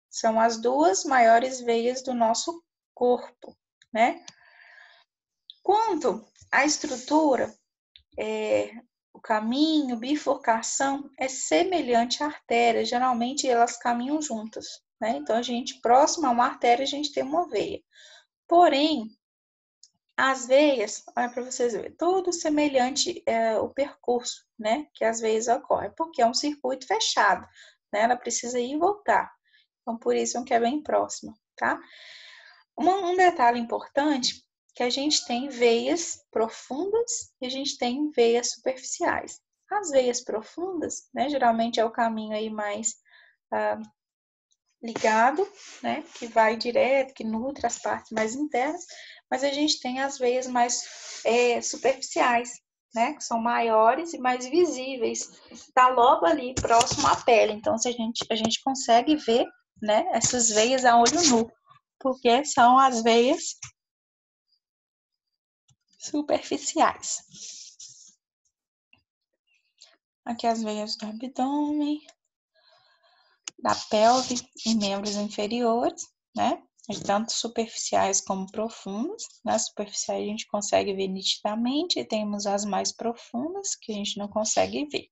são as duas maiores veias do nosso corpo, né? Quanto à estrutura, o caminho, bifurcação, é semelhante à artéria, geralmente elas caminham juntas, né? Então, a gente, próximo a uma artéria, a gente tem uma veia. Porém, as veias, olha para vocês verem, tudo semelhante o percurso, né? Que as veias ocorrem, porque é um circuito fechado, né? Ela precisa ir e voltar. Então, por isso que é bem próximo, tá? Um detalhe importante que a gente tem veias profundas e a gente tem veias superficiais. As veias profundas, né, geralmente é o caminho aí mais ligado, né, que vai direto, que nutre as partes mais internas, mas a gente tem as veias mais superficiais, né, que são maiores e mais visíveis, está logo ali próximo à pele. Então, se a gente consegue ver, né, essas veias a olho nu, porque são as veias superficiais. Aqui as veias do abdômen, da pelve e membros inferiores, né? Tanto superficiais como profundas. Nas superficiais a gente consegue ver nitidamente e temos as mais profundas que a gente não consegue ver.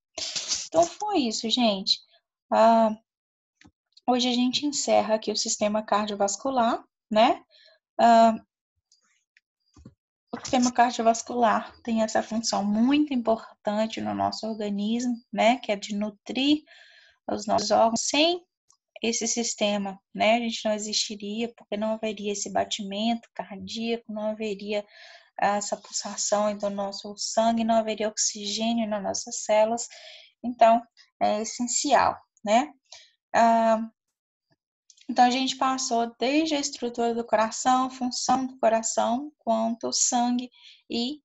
Então foi isso, gente. Hoje a gente encerra aqui o sistema cardiovascular, né? O sistema cardiovascular tem essa função muito importante no nosso organismo, né, que é de nutrir os nossos órgãos. Sem esse sistema, né, a gente não existiria, porque não haveria esse batimento cardíaco, não haveria essa pulsação do nosso sangue, não haveria oxigênio nas nossas células. Então, é essencial, né? Então, a gente passou desde a estrutura do coração, função do coração, quanto o sangue e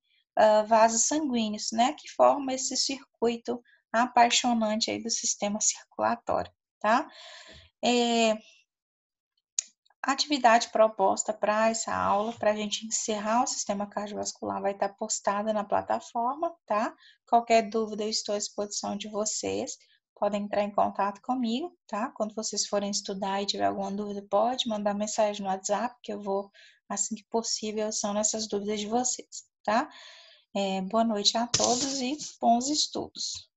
vasos sanguíneos, né? Que formam esse circuito apaixonante aí do sistema circulatório, tá? A atividade proposta para essa aula, para a gente encerrar o sistema cardiovascular, vai estar postada na plataforma, tá? Qualquer dúvida, eu estou à disposição de vocês. Podem entrar em contato comigo, tá? Quando vocês forem estudar e tiver alguma dúvida, pode mandar mensagem no WhatsApp, que eu vou, assim que possível, são nessas dúvidas de vocês, tá? Boa noite a todos e bons estudos.